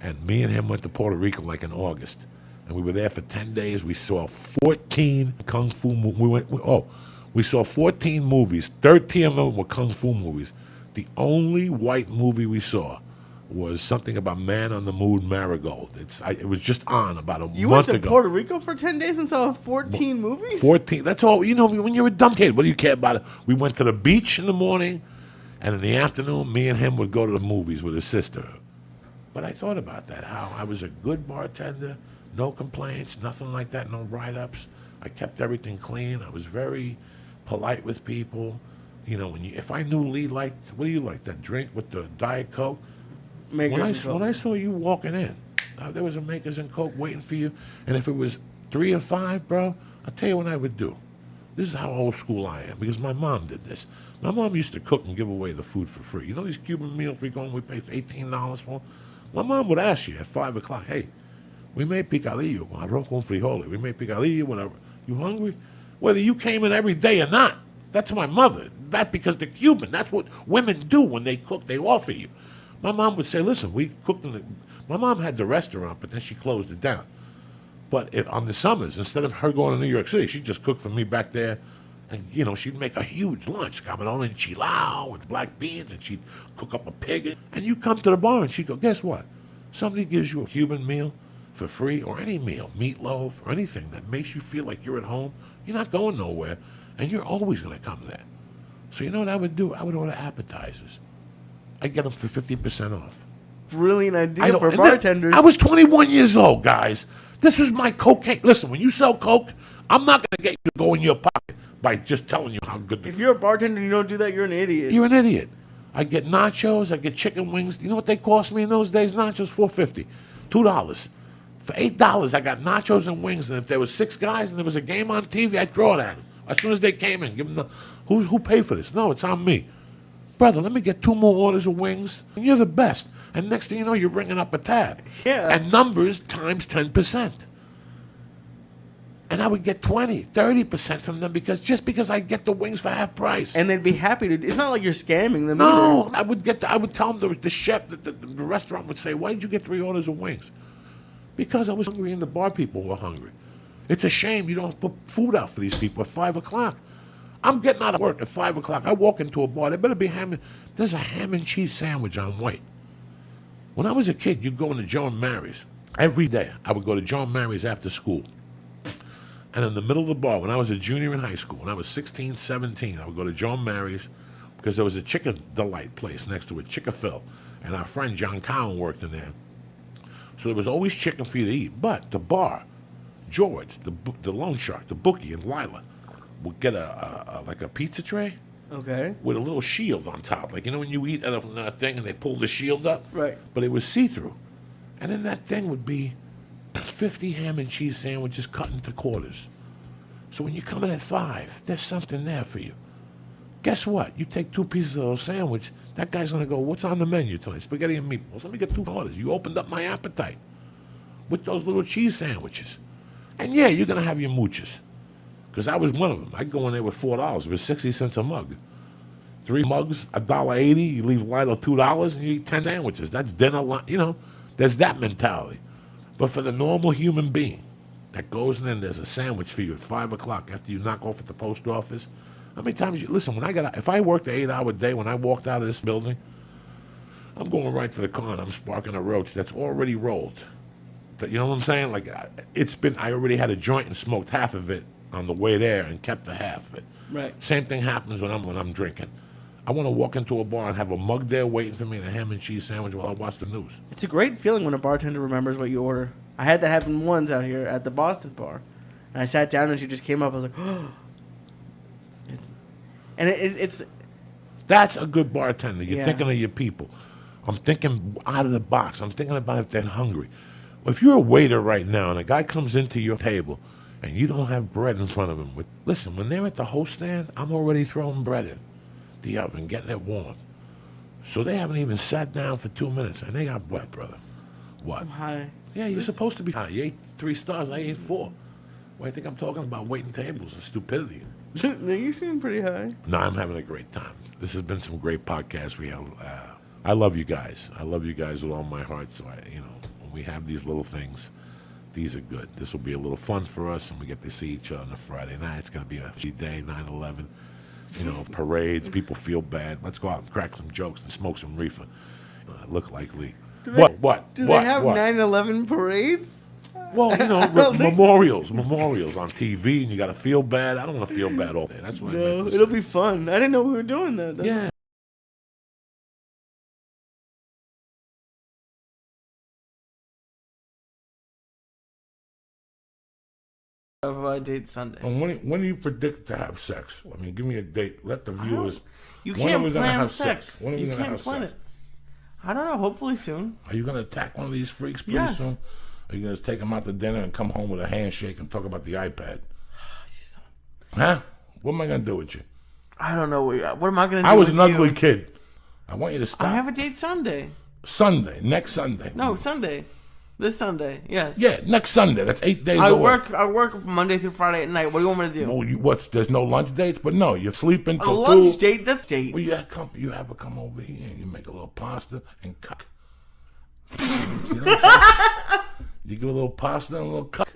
[SPEAKER 2] And me and him went to Puerto Rico like in August. And we were there for 10 days. We saw 14 kung fu movies. We saw 14 movies. 13 of them were kung fu movies. The only white movie we saw was something about Man on the Moon Marigold. It was just on about a month ago.
[SPEAKER 1] You went to Puerto Rico for 10 days and saw 14 movies?
[SPEAKER 2] 14. That's all. You know, when you're a dumb kid, what do you care about it? We went to the beach in the morning, and in the afternoon, me and him would go to the movies with his sister. But I thought about that, how I was a good bartender, no complaints, nothing like that, no write-ups. I kept everything clean. I was very polite with people. You know, if I knew Lee liked, what do you like, that drink with the Diet Coke? When I saw you walking in, there was a Makers and Coke waiting for you. And if it was 3 or 5, bro, I'll tell you what I would do. This is how old school I am, because my mom did this. My mom used to cook and give away the food for free. You know these Cuban meals we go and we pay for $18 for? My mom would ask you at 5 o'clock, "Hey, we made picadillo, arroz con frijoles. We made picadillo, whatever. You hungry?" Whether you came in every day or not. That's my mother. That because they're Cuban. That's what women do when they cook. They offer you. My mom would say, "Listen, we cooked my mom had the restaurant, but then she closed it down. But on the summers, instead of her going to New York City, she'd just cook for me back there. And, you know, she'd make a huge lunch, camarón enchilado with black beans, and she'd cook up a pig. And you come to the bar, and she'd go, "Guess what? Somebody gives you a Cuban meal for free, or any meal, meatloaf, or anything that makes you feel like you're at home. You're not going nowhere, and you're always going to come there." So you know what I would do? I would order appetizers. I'd get them for 50% off.
[SPEAKER 1] Brilliant idea for bartenders.
[SPEAKER 2] I was 21 years old, guys. This was my cocaine. Listen, when you sell coke, I'm not going to get you to go in your pocket by just telling you how good.
[SPEAKER 1] If you're a bartender and you don't do that, you're an idiot.
[SPEAKER 2] You're an idiot. I get nachos. I get chicken wings. You know what they cost me in those days? Nachos, $4.50, $2. For $8, I got nachos and wings. And if there was 6 guys and there was a game on TV, I'd throw it at them. As soon as they came in, give them who paid for this? No, it's on me. Brother, let me get 2 more orders of wings, and you're the best. And next thing you know, you're bringing up a tab.
[SPEAKER 1] Yeah.
[SPEAKER 2] And numbers times 10%. And I would get 20, 30% from them because I get the wings for half price.
[SPEAKER 1] And they'd be happy to. It's not like you're scamming them.
[SPEAKER 2] No,
[SPEAKER 1] either.
[SPEAKER 2] I would tell them the chef, the restaurant would say, "Why did you get 3 orders of wings?" Because I was hungry and the bar people were hungry. It's a shame you don't put food out for these people at 5 o'clock. I'm getting out of work at 5 o'clock. I walk into a bar. There better be there's a ham and cheese sandwich on white. When I was a kid, you'd go into Joe and Mary's. Every day, I would go to Joe and Mary's after school. And in the middle of the bar, when I was a junior in high school, when I was 16, 17, I would go to Joe and Mary's because there was a Chicken Delight place next to it, Chick-fil-A. And our friend John Cowan worked in there. So there was always chicken for you to eat. But the bar, George, the loan shark, the bookie, and Lila would get like a pizza tray.
[SPEAKER 1] Okay.
[SPEAKER 2] With a little shield on top. Like, you know when you eat at a thing and they pull the shield up?
[SPEAKER 1] Right.
[SPEAKER 2] But it was see-through. And in that thing would be 50 ham and cheese sandwiches cut into quarters. So when you come in at 5, there's something there for you. Guess what? You take 2 pieces of those sandwich, that guy's going to go, "What's on the menu tonight? Spaghetti and meatballs. Let me get 2 orders." You opened up my appetite with those little cheese sandwiches. And yeah, you're going to have your mooches. Because I was one of them. I'd go in there with $4. It was 60 cents a mug. 3 mugs, $1.80. You leave Lila $2 and you eat 10 sandwiches. That's dinner. You know, there's that mentality. But for the normal human being that goes in and there's a sandwich for you at 5 o'clock after you knock off at the post office, how many times listen, if I worked an 8-hour day, when I walked out of this building, I'm going right to the car and I'm sparking a roach that's already rolled. You know what I'm saying? Like, I already had a joint and smoked half of it on the way there and kept the half of it.
[SPEAKER 1] Right.
[SPEAKER 2] Same thing happens when I'm drinking. I want to walk into a bar and have a mug there waiting for me and a ham and cheese sandwich while I watch the news.
[SPEAKER 1] It's a great feeling when a bartender remembers what you order. I had that happen once out here at the Boston bar. And I sat down and she just came up. I was like, oh.
[SPEAKER 2] That's a good bartender. You're
[SPEAKER 1] Yeah.
[SPEAKER 2] thinking of your people. I'm thinking out of the box. I'm thinking about if they're hungry. If you're a waiter right now and a guy comes into your table and you don't have bread in front of him, listen, when they're at the host stand, I'm already throwing bread in the oven, getting it warm. So they haven't even sat down for 2 minutes, and they got bread, brother. What?
[SPEAKER 1] I'm high.
[SPEAKER 2] Yeah, you're supposed to be high. You ate 3 stars, I ate 4. Why do you think I'm talking about waiting tables and stupidity?
[SPEAKER 1] You seem pretty high.
[SPEAKER 2] No, I'm having a great time. This has been some great podcasts we have. I love you guys. I love you guys with all my heart. So, when we have these little things, these are good. This will be a little fun for us, and we get to see each other on a Friday night. It's going to be a day, 9/11. Parades. People feel bad. Let's go out and crack some jokes and smoke some reefer. Look like Lee. What?
[SPEAKER 1] Do they have 9/11 parades?
[SPEAKER 2] Well, memorials on TV, and you got to feel bad. I don't want to feel bad all day. That's what I meant to say.
[SPEAKER 1] It'll be fun. I didn't know we were doing that.
[SPEAKER 2] Yeah.
[SPEAKER 1] Of date Sunday.
[SPEAKER 2] And when do you predict to have sex? I mean, give me a date. Let the viewers.
[SPEAKER 1] You
[SPEAKER 2] when are
[SPEAKER 1] can't
[SPEAKER 2] we gonna
[SPEAKER 1] plan
[SPEAKER 2] have
[SPEAKER 1] sex.
[SPEAKER 2] When are we
[SPEAKER 1] You
[SPEAKER 2] going to
[SPEAKER 1] can't
[SPEAKER 2] have
[SPEAKER 1] plan
[SPEAKER 2] sex?
[SPEAKER 1] it. I don't know. Hopefully soon.
[SPEAKER 2] Are you going to attack one of these freaks pretty
[SPEAKER 1] Yes.
[SPEAKER 2] soon? Are you going to take them out to dinner and come home with a handshake and talk about the iPad? Huh? What am I going to do with you?
[SPEAKER 1] I don't know. What am I going to do?
[SPEAKER 2] I was
[SPEAKER 1] with
[SPEAKER 2] an ugly
[SPEAKER 1] you?
[SPEAKER 2] kid. I want you to stop.
[SPEAKER 1] I have a date Sunday.
[SPEAKER 2] Sunday, next Sunday.
[SPEAKER 1] No, Sunday. This Sunday. Yes.
[SPEAKER 2] Yeah, next Sunday. That's 8 days
[SPEAKER 1] I
[SPEAKER 2] away.
[SPEAKER 1] work Monday through Friday at night. What do you want me to do?
[SPEAKER 2] Well, there's no lunch dates? But no, you're sleeping
[SPEAKER 1] A
[SPEAKER 2] till
[SPEAKER 1] lunch
[SPEAKER 2] 2.
[SPEAKER 1] date? That's date.
[SPEAKER 2] Well, you have to come over here and you make a little pasta and cook. You give a little pasta and a little cook.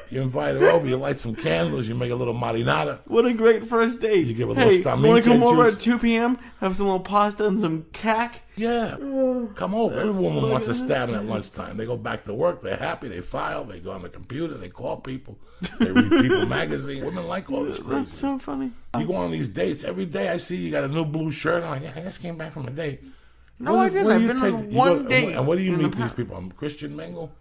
[SPEAKER 2] You invite her over, you light some candles, you make a little marinara.
[SPEAKER 1] What a great first date.
[SPEAKER 2] You give a little
[SPEAKER 1] you want to
[SPEAKER 2] stamina
[SPEAKER 1] come over
[SPEAKER 2] juice.
[SPEAKER 1] at 2 p.m., have some little pasta and some cack?
[SPEAKER 2] Yeah. Come over. Every woman wants a
[SPEAKER 1] fucking-
[SPEAKER 2] stabbing at lunchtime. They go back to work, they're happy, they file, they go on the computer, they call people, they read People magazine. Women like all this crazy.
[SPEAKER 1] That's so funny.
[SPEAKER 2] You go on these dates, every day I see you got a new blue shirt on. Yeah, I just came back from a date.
[SPEAKER 1] No, I didn't. I've been on one date.
[SPEAKER 2] And what do you
[SPEAKER 1] in
[SPEAKER 2] meet
[SPEAKER 1] the
[SPEAKER 2] these
[SPEAKER 1] past.
[SPEAKER 2] people? On Christian Mingle?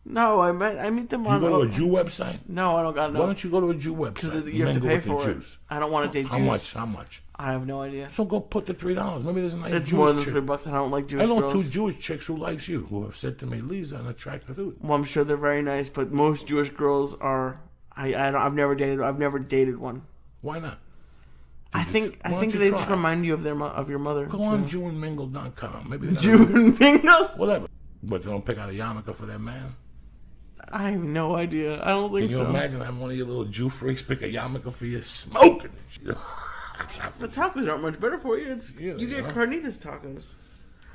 [SPEAKER 1] No, I meet them
[SPEAKER 2] You
[SPEAKER 1] on.
[SPEAKER 2] go to a Jew website?
[SPEAKER 1] No, I don't got no.
[SPEAKER 2] Why don't you go to a Jew website?
[SPEAKER 1] Because you have to
[SPEAKER 2] mingle
[SPEAKER 1] pay
[SPEAKER 2] with the
[SPEAKER 1] for it.
[SPEAKER 2] Jews?
[SPEAKER 1] I don't want to date
[SPEAKER 2] How
[SPEAKER 1] Jews.
[SPEAKER 2] much? How much?
[SPEAKER 1] I have no idea.
[SPEAKER 2] So go put the $3. Maybe there's a nice
[SPEAKER 1] It's
[SPEAKER 2] Jewish
[SPEAKER 1] more than
[SPEAKER 2] chick.
[SPEAKER 1] $3. I don't like Jewish
[SPEAKER 2] I know
[SPEAKER 1] girls.
[SPEAKER 2] 2 Jewish chicks who likes you, who have said to me, Lee's an attractive dude.
[SPEAKER 1] Well, I'm sure they're very nice, but most Jewish girls are. I've never dated one.
[SPEAKER 2] Why not?
[SPEAKER 1] I think
[SPEAKER 2] why don't you
[SPEAKER 1] they
[SPEAKER 2] try?
[SPEAKER 1] just remind you of your mother.
[SPEAKER 2] Go on jewandmingle.com. Maybe they got
[SPEAKER 1] Jew and Mingle?
[SPEAKER 2] whatever. But they don't pick out a yarmulke for their man?
[SPEAKER 1] I have no idea. I don't think
[SPEAKER 2] Can you
[SPEAKER 1] so.
[SPEAKER 2] imagine having one of your little Jew freaks pick a yarmulke for you smoking?
[SPEAKER 1] The tacos aren't much better for you.
[SPEAKER 2] Yeah,
[SPEAKER 1] You get
[SPEAKER 2] yeah.
[SPEAKER 1] carnitas tacos.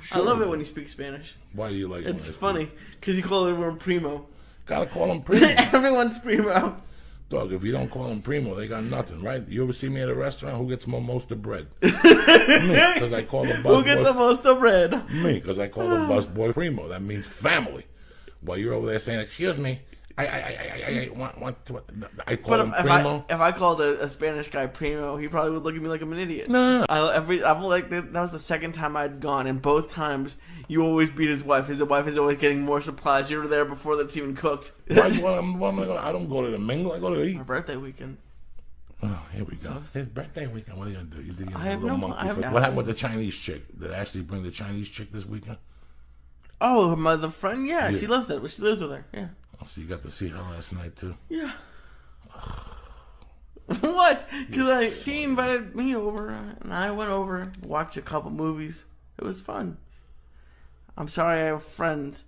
[SPEAKER 2] Sure.
[SPEAKER 1] I love it when you speak Spanish.
[SPEAKER 2] Why do you like it?
[SPEAKER 1] It's funny because you call everyone primo.
[SPEAKER 2] Gotta call them primo.
[SPEAKER 1] Everyone's primo.
[SPEAKER 2] Dog, if you don't call them primo, they got nothing, right? You ever see me at a restaurant? Who gets most of bread? Me, because I call the
[SPEAKER 1] Who
[SPEAKER 2] busboy.
[SPEAKER 1] gets the most of bread?
[SPEAKER 2] Me, because I call the busboy primo. That means family. While you're over there saying, "Excuse me, I want to." I call
[SPEAKER 1] But
[SPEAKER 2] him primo.
[SPEAKER 1] if I called a Spanish guy primo, he probably would look at me like I'm an idiot.
[SPEAKER 2] No.
[SPEAKER 1] I'm like that was the second time I'd gone, and both times you always beat his wife. His wife is always getting more supplies. You were there before that's even cooked.
[SPEAKER 2] Why am I going? I don't go to the mingle. I go to eat.
[SPEAKER 1] My birthday weekend.
[SPEAKER 2] Oh, here we go. It's his birthday weekend. What are you gonna do? You think you're
[SPEAKER 1] I
[SPEAKER 2] a
[SPEAKER 1] have
[SPEAKER 2] little
[SPEAKER 1] no-
[SPEAKER 2] monkey?
[SPEAKER 1] I have-
[SPEAKER 2] What happened with the Chinese chick? Did Ashley bring the Chinese chick this weekend?
[SPEAKER 1] Oh, the friend. Yeah,
[SPEAKER 2] Yeah.
[SPEAKER 1] she loves that. She lives with her. Yeah.
[SPEAKER 2] Oh, so you got to see her last night too.
[SPEAKER 1] Yeah. What? Because she invited me over, and I went over, watched a couple movies. It was fun. I'm sorry I have friends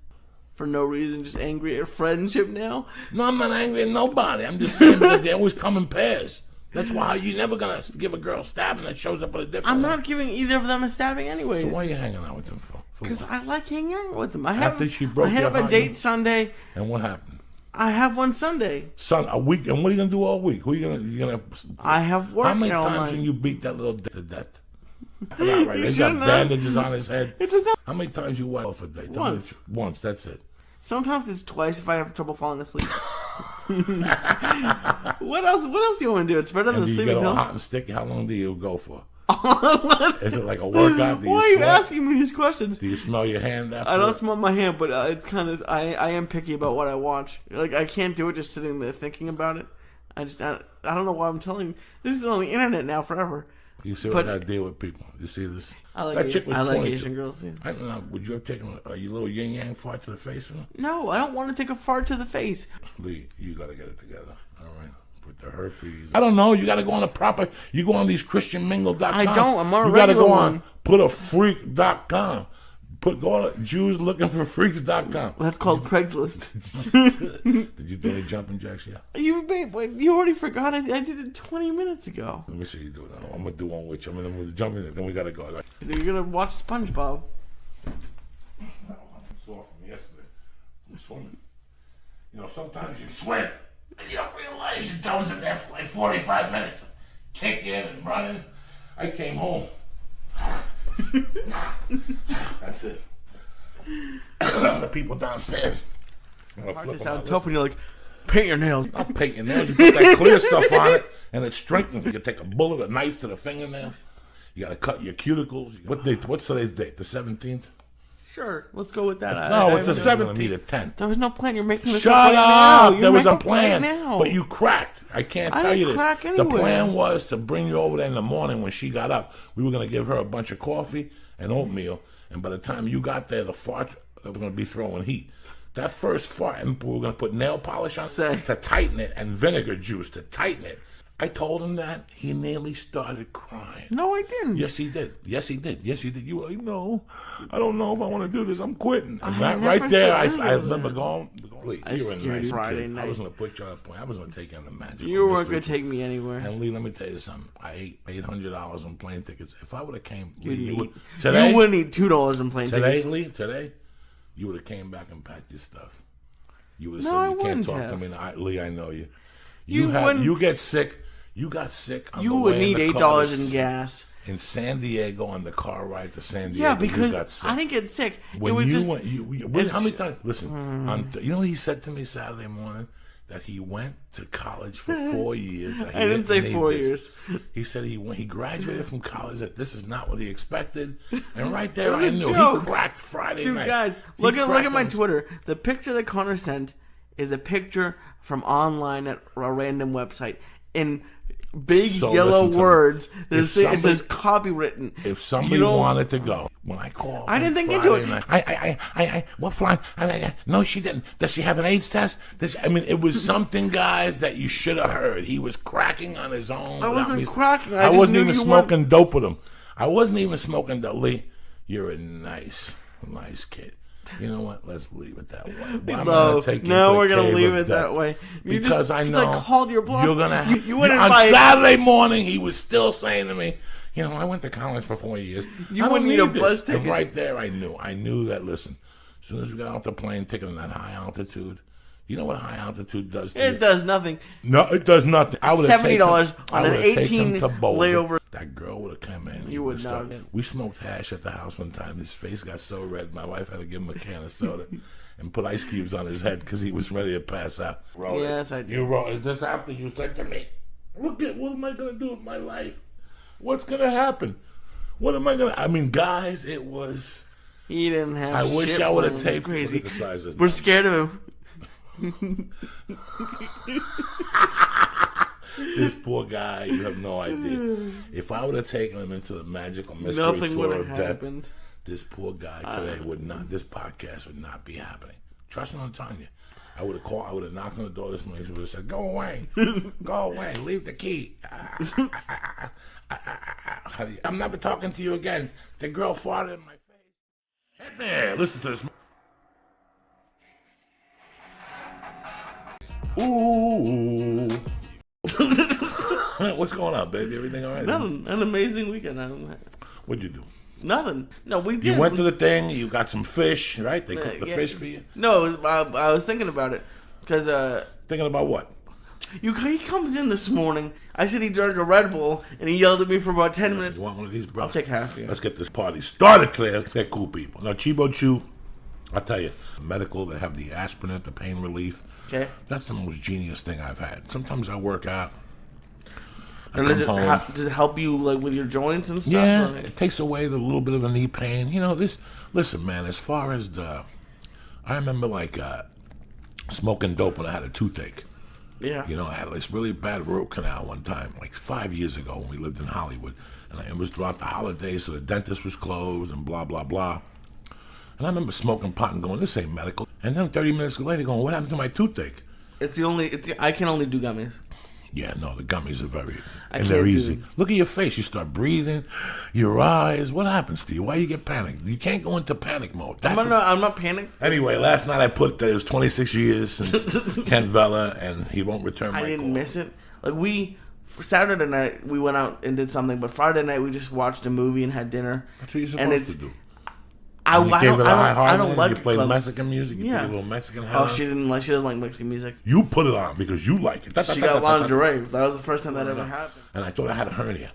[SPEAKER 1] for no reason, just angry at friendship now.
[SPEAKER 2] No, I'm not angry at nobody. I'm just saying because they always come in pairs. That's why you're never gonna give a girl stabbing that shows up with a different.
[SPEAKER 1] I'm
[SPEAKER 2] one.
[SPEAKER 1] not giving either of them a stabbing anyways.
[SPEAKER 2] So why are you hanging out with them for?
[SPEAKER 1] Because
[SPEAKER 2] What?
[SPEAKER 1] I like hanging out with them.
[SPEAKER 2] After she broke
[SPEAKER 1] I have
[SPEAKER 2] your
[SPEAKER 1] a
[SPEAKER 2] heart,
[SPEAKER 1] date
[SPEAKER 2] you-
[SPEAKER 1] Sunday.
[SPEAKER 2] And what happened?
[SPEAKER 1] I have one Sunday.
[SPEAKER 2] Son, a week. And what are you gonna do all week? Who are you gonna?
[SPEAKER 1] I have work
[SPEAKER 2] How many
[SPEAKER 1] all
[SPEAKER 2] times
[SPEAKER 1] night.
[SPEAKER 2] can you beat that little dick to death? Yeah, right.
[SPEAKER 1] You
[SPEAKER 2] They got
[SPEAKER 1] shouldn't have.
[SPEAKER 2] bandages on his head.
[SPEAKER 1] It's just not.
[SPEAKER 2] How many times you wipe off a day? Tell me
[SPEAKER 1] Once.
[SPEAKER 2] the truth. Once. That's it.
[SPEAKER 1] Sometimes it's twice if I have trouble falling asleep. What else? What else do you want to do? It's better
[SPEAKER 2] And
[SPEAKER 1] than
[SPEAKER 2] do you
[SPEAKER 1] sleeping
[SPEAKER 2] get all
[SPEAKER 1] pill.
[SPEAKER 2] hot and sticky? How long do you go for? Is it like a workout? Do you
[SPEAKER 1] Why are you
[SPEAKER 2] sweat?
[SPEAKER 1] asking me these questions?
[SPEAKER 2] Do you smell your hand after?
[SPEAKER 1] I don't smell my hand, but it's kind of. I am picky about what I watch. Like I can't do it just sitting there thinking about it. I don't know why I'm telling you. This is on the internet now forever.
[SPEAKER 2] You see what I gotta deal with people. You see this?
[SPEAKER 1] I like,
[SPEAKER 2] that chick was
[SPEAKER 1] I like
[SPEAKER 2] 22.
[SPEAKER 1] Asian girls. Yeah.
[SPEAKER 2] I don't know. Would you have taken your little yin yang fart to the face?
[SPEAKER 1] No, I don't want to take a fart to the face.
[SPEAKER 2] Lee, you gotta get it together. All right. Put the herpes. I don't know. You gotta go on a proper. You go on these ChristianMingle.com.
[SPEAKER 1] I don't. I'm on a
[SPEAKER 2] You gotta
[SPEAKER 1] regular
[SPEAKER 2] go on.
[SPEAKER 1] one.
[SPEAKER 2] Put a freak.com. Go on JewsLookingForFreaks.com.
[SPEAKER 1] That's called Craigslist.
[SPEAKER 2] Did you do any jumping jacks yet?
[SPEAKER 1] You already forgot it. I did it 20 minutes ago.
[SPEAKER 2] Let me see you do it. I'm gonna do one with you. I'm gonna jump in. Then we gotta go.
[SPEAKER 1] You're gonna watch SpongeBob.
[SPEAKER 2] I'm sore from yesterday. I'm swimming. You know, sometimes you swim and you don't realize your toes in there for like 45 minutes. Kicking and running. I came home. That's it. The people downstairs.
[SPEAKER 1] Hard to sound tough when you're like, paint your nails.
[SPEAKER 2] Not paint your nails. You put that clear stuff on it, and it strengthens. You can take a bullet, a knife to the fingernails. You got to cut your cuticles. What's today's date? The 17th?
[SPEAKER 1] Sure, let's go with that.
[SPEAKER 2] No, it's the
[SPEAKER 1] I
[SPEAKER 2] 17th. Need a 10th.
[SPEAKER 1] There was no plan. You're making this
[SPEAKER 2] Shut
[SPEAKER 1] up.
[SPEAKER 2] up!
[SPEAKER 1] Right
[SPEAKER 2] There was a
[SPEAKER 1] now.
[SPEAKER 2] plan,
[SPEAKER 1] Right now.
[SPEAKER 2] but you cracked. I can't
[SPEAKER 1] I
[SPEAKER 2] tell you
[SPEAKER 1] didn't
[SPEAKER 2] this.
[SPEAKER 1] crack
[SPEAKER 2] The
[SPEAKER 1] anywhere.
[SPEAKER 2] plan was to bring you over there in the morning when she got up. We were going to give her a bunch of coffee and oatmeal, and by the time you got there, the farts were going to be throwing heat. That first fart, and we were going to put nail polish on it to tighten it and vinegar juice to tighten it. I told him that. He nearly started crying.
[SPEAKER 1] No, I didn't.
[SPEAKER 2] Yes, he did. Yes, he did. Yes, he did. You were like, no, I don't know if I want to do this. I'm quitting. And
[SPEAKER 1] I
[SPEAKER 2] right
[SPEAKER 1] never
[SPEAKER 2] there,
[SPEAKER 1] said
[SPEAKER 2] I
[SPEAKER 1] that.
[SPEAKER 2] remember going,
[SPEAKER 1] I
[SPEAKER 2] you were a
[SPEAKER 1] scared
[SPEAKER 2] nice
[SPEAKER 1] you Friday
[SPEAKER 2] kid.
[SPEAKER 1] night.
[SPEAKER 2] I was going to put you on a point. I was going to take you on the magic.
[SPEAKER 1] You weren't going to take me anywhere.
[SPEAKER 2] And Lee, let me tell you something. I ate $800 on plane tickets. If I would have came,
[SPEAKER 1] You
[SPEAKER 2] today,
[SPEAKER 1] wouldn't need $2 in plane
[SPEAKER 2] today,
[SPEAKER 1] tickets.
[SPEAKER 2] Lee, today, you would have came back and packed your stuff. You would have
[SPEAKER 1] No,
[SPEAKER 2] said,
[SPEAKER 1] I
[SPEAKER 2] you can't
[SPEAKER 1] wouldn't
[SPEAKER 2] talk
[SPEAKER 1] have.
[SPEAKER 2] to me. Lee, I know you.
[SPEAKER 1] wouldn't-
[SPEAKER 2] You get sick. You got sick. On
[SPEAKER 1] You
[SPEAKER 2] the
[SPEAKER 1] would
[SPEAKER 2] way in
[SPEAKER 1] need
[SPEAKER 2] the car
[SPEAKER 1] $8 in gas.
[SPEAKER 2] in San Diego on the car ride to San Diego.
[SPEAKER 1] Yeah,
[SPEAKER 2] you
[SPEAKER 1] because
[SPEAKER 2] got sick.
[SPEAKER 1] I didn't get sick.
[SPEAKER 2] When
[SPEAKER 1] it was
[SPEAKER 2] you
[SPEAKER 1] just
[SPEAKER 2] went, how many times? Listen, you know what he said to me Saturday morning? That he went to college for 4 years. That he
[SPEAKER 1] I didn't say
[SPEAKER 2] need
[SPEAKER 1] 4
[SPEAKER 2] this.
[SPEAKER 1] years.
[SPEAKER 2] He said he graduated from college. That this is not what he expected. And right there,
[SPEAKER 1] It was
[SPEAKER 2] I
[SPEAKER 1] a
[SPEAKER 2] knew
[SPEAKER 1] joke.
[SPEAKER 2] he cracked Friday
[SPEAKER 1] Dude,
[SPEAKER 2] night.
[SPEAKER 1] guys,
[SPEAKER 2] He
[SPEAKER 1] look at
[SPEAKER 2] cracked
[SPEAKER 1] my
[SPEAKER 2] them.
[SPEAKER 1] Twitter. The picture that Connor sent is a picture from online at a random website in big
[SPEAKER 2] So
[SPEAKER 1] yellow
[SPEAKER 2] listen to me.
[SPEAKER 1] words.
[SPEAKER 2] If
[SPEAKER 1] It
[SPEAKER 2] somebody-
[SPEAKER 1] says copywritten.
[SPEAKER 2] If somebody wanted to go, when I called,
[SPEAKER 1] I didn't think
[SPEAKER 2] Friday
[SPEAKER 1] into it.
[SPEAKER 2] night, what flying? No, she didn't. Does she have an AIDS test? It was something, guys, that you should have heard. He was cracking on his own.
[SPEAKER 1] I
[SPEAKER 2] without
[SPEAKER 1] wasn't
[SPEAKER 2] me-
[SPEAKER 1] cracking.
[SPEAKER 2] I
[SPEAKER 1] just
[SPEAKER 2] wasn't
[SPEAKER 1] knew
[SPEAKER 2] even
[SPEAKER 1] you
[SPEAKER 2] smoking dope with him. I wasn't even smoking dope. Lee, you're a nice kid. You know what? Let's leave it that way. Well, I'm gonna take you
[SPEAKER 1] no,
[SPEAKER 2] to
[SPEAKER 1] we're
[SPEAKER 2] the
[SPEAKER 1] gonna
[SPEAKER 2] cave
[SPEAKER 1] leave
[SPEAKER 2] of
[SPEAKER 1] it
[SPEAKER 2] death.
[SPEAKER 1] that way. You
[SPEAKER 2] Because
[SPEAKER 1] just,
[SPEAKER 2] I
[SPEAKER 1] it's
[SPEAKER 2] know
[SPEAKER 1] like called your bluff.
[SPEAKER 2] you're gonna.
[SPEAKER 1] You wouldn't
[SPEAKER 2] on
[SPEAKER 1] buy
[SPEAKER 2] Saturday morning, he was still saying to me, "You know, I went to college for 4 years.
[SPEAKER 1] You
[SPEAKER 2] I don't
[SPEAKER 1] wouldn't need a
[SPEAKER 2] this."
[SPEAKER 1] bus
[SPEAKER 2] And
[SPEAKER 1] ticket.
[SPEAKER 2] right there, I knew that. Listen, as soon as we got off the plane, ticket on that high altitude. You know what high altitude does to you?
[SPEAKER 1] It does nothing.
[SPEAKER 2] No, it does nothing. I would have
[SPEAKER 1] $70
[SPEAKER 2] taken-
[SPEAKER 1] on
[SPEAKER 2] I
[SPEAKER 1] an
[SPEAKER 2] would have taken
[SPEAKER 1] 18
[SPEAKER 2] him to Boulder.
[SPEAKER 1] layover.
[SPEAKER 2] That girl would have come in.
[SPEAKER 1] You would not.
[SPEAKER 2] We smoked hash at the house one time. His face got so red, my wife had to give him a can of soda and put ice cubes on his head because he was ready to pass out. Roll
[SPEAKER 1] Yes,
[SPEAKER 2] it.
[SPEAKER 1] I did.
[SPEAKER 2] You roll it. Just after you said to me, "Look at what am I going to do with my life? What's going to happen? What am I going to?" I mean, guys, it was.
[SPEAKER 1] He didn't have.
[SPEAKER 2] I wish
[SPEAKER 1] shit
[SPEAKER 2] I would have
[SPEAKER 1] planned.
[SPEAKER 2] taped.
[SPEAKER 1] Crazy.
[SPEAKER 2] Look at the size of this
[SPEAKER 1] We're
[SPEAKER 2] knife.
[SPEAKER 1] scared of him.
[SPEAKER 2] This poor guy, you have no idea. If I would have taken him into the magical mystery
[SPEAKER 1] Nothing
[SPEAKER 2] tour
[SPEAKER 1] would
[SPEAKER 2] of
[SPEAKER 1] have
[SPEAKER 2] death,
[SPEAKER 1] happened.
[SPEAKER 2] this poor guy today would not. This podcast would not be happening. Trust me, I'm telling you. I would have called. I would have knocked on the door this morning. He would have said, "Go away, go away, leave the key." I'm never talking to you again. The girl farted in my face. Hey there, listen to this. Ooh. What's going on, baby? Everything all right?
[SPEAKER 1] Nothing. An amazing weekend.
[SPEAKER 2] What'd you do?
[SPEAKER 1] Nothing. No, we did.
[SPEAKER 2] You went to the thing. You got some fish, right? They cooked the
[SPEAKER 1] yeah.
[SPEAKER 2] fish for you.
[SPEAKER 1] No, I was thinking about it because
[SPEAKER 2] Thinking about what?
[SPEAKER 1] he comes in this morning. I said he drank a Red Bull and he yelled at me for about 10 minutes.
[SPEAKER 2] You want one of these, bro?
[SPEAKER 1] I'll take half. Yeah.
[SPEAKER 2] Let's get this party started, Claire. They're cool people. Now, Chibo Chew, I'll tell you, medical, they have the aspirin, the pain relief.
[SPEAKER 1] Okay.
[SPEAKER 2] That's the most genius thing I've had. Sometimes I work out.
[SPEAKER 1] And does it help you like with your joints and stuff?
[SPEAKER 2] Yeah,
[SPEAKER 1] Or-
[SPEAKER 2] it takes away the little bit of the knee pain. You know, listen, man, as far as I remember like smoking dope when I had a toothache.
[SPEAKER 1] Yeah.
[SPEAKER 2] You know, I had this really bad root canal one time, like 5 years ago when we lived in Hollywood. And it was throughout the holidays, so the dentist was closed and blah, blah, blah. And I remember smoking pot and going, this ain't medical. And then 30 minutes later going, what happened to my toothache?
[SPEAKER 1] I can only do gummies.
[SPEAKER 2] Yeah, no, the gummies are
[SPEAKER 1] can't
[SPEAKER 2] they're
[SPEAKER 1] do
[SPEAKER 2] easy.
[SPEAKER 1] it.
[SPEAKER 2] Look at your face. You start breathing, your eyes. What happens to you? Why you get panicked? You can't go into panic mode.
[SPEAKER 1] I'm not panicked.
[SPEAKER 2] Anyway, last night I put that it was 26 years since Ken Vella, and he won't return my
[SPEAKER 1] I didn't
[SPEAKER 2] call.
[SPEAKER 1] miss it. Like for Saturday night, we went out and did something, but Friday night we just watched a movie and had dinner.
[SPEAKER 2] That's what you're supposed to do.
[SPEAKER 1] I don't like
[SPEAKER 2] You played
[SPEAKER 1] club.
[SPEAKER 2] Mexican music. You put a little Mexican hat on.
[SPEAKER 1] She doesn't like Mexican music.
[SPEAKER 2] You put it on because you like it.
[SPEAKER 1] She got lingerie. That was the first time that ever happened.
[SPEAKER 2] And I thought I had a hernia.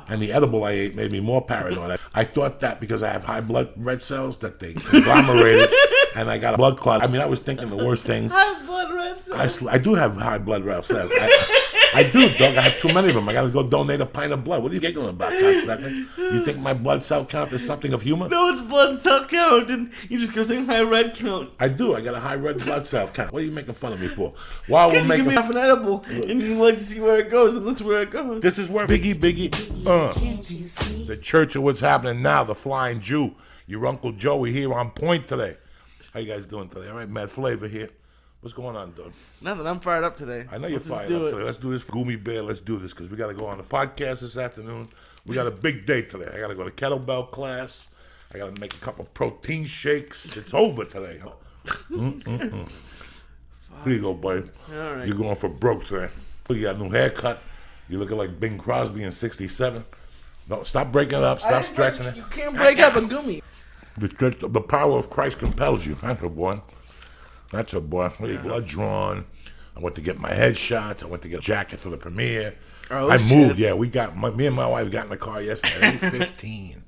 [SPEAKER 2] And the edible I ate made me more paranoid. I thought that because I have high blood red cells that they conglomerated and I got a blood clot. I mean, I was thinking the worst things.
[SPEAKER 1] High blood red cells.
[SPEAKER 2] I do have high blood red cells. I do, dog. I have too many of them. I got to go donate a pint of blood. What are you giggling about, cocksucker? You think my blood cell count is something of humor?
[SPEAKER 1] No, it's blood cell count, and you just go saying high red count.
[SPEAKER 2] I do. I got a high red blood cell count. What are you making fun of me for? While we're
[SPEAKER 1] Because you give
[SPEAKER 2] making
[SPEAKER 1] me half an edible, and you like to see where it goes, and this is where it goes.
[SPEAKER 2] This is where Biggie, the church of what's happening now, the Flying Jew, your Uncle Joey here on point today. How you guys doing today? All right, Mad Flavor here. What's going on, dude?
[SPEAKER 1] Nothing. I'm fired up today.
[SPEAKER 2] I know you're fired up today. Let's do this for Goomy Bear. Let's do this because we got to go on the podcast this afternoon. We got a big day today. I got to go to kettlebell class. I got to make a couple protein shakes. It's over today. Here you go, buddy.
[SPEAKER 1] All right.
[SPEAKER 2] You're going for broke today. You got a new haircut. You're looking like Bing Crosby in 67. No, stop breaking it up. Stop stretching it.
[SPEAKER 1] You can't break up a gummy.
[SPEAKER 2] The power of Christ compels you. That's a boy. That's a boy. Blood drawn. I went to get my headshots. I went to get a jacket for the premiere.
[SPEAKER 1] Oh,
[SPEAKER 2] I
[SPEAKER 1] shit.
[SPEAKER 2] moved. Yeah, me and my wife got in the car yesterday at 8:15.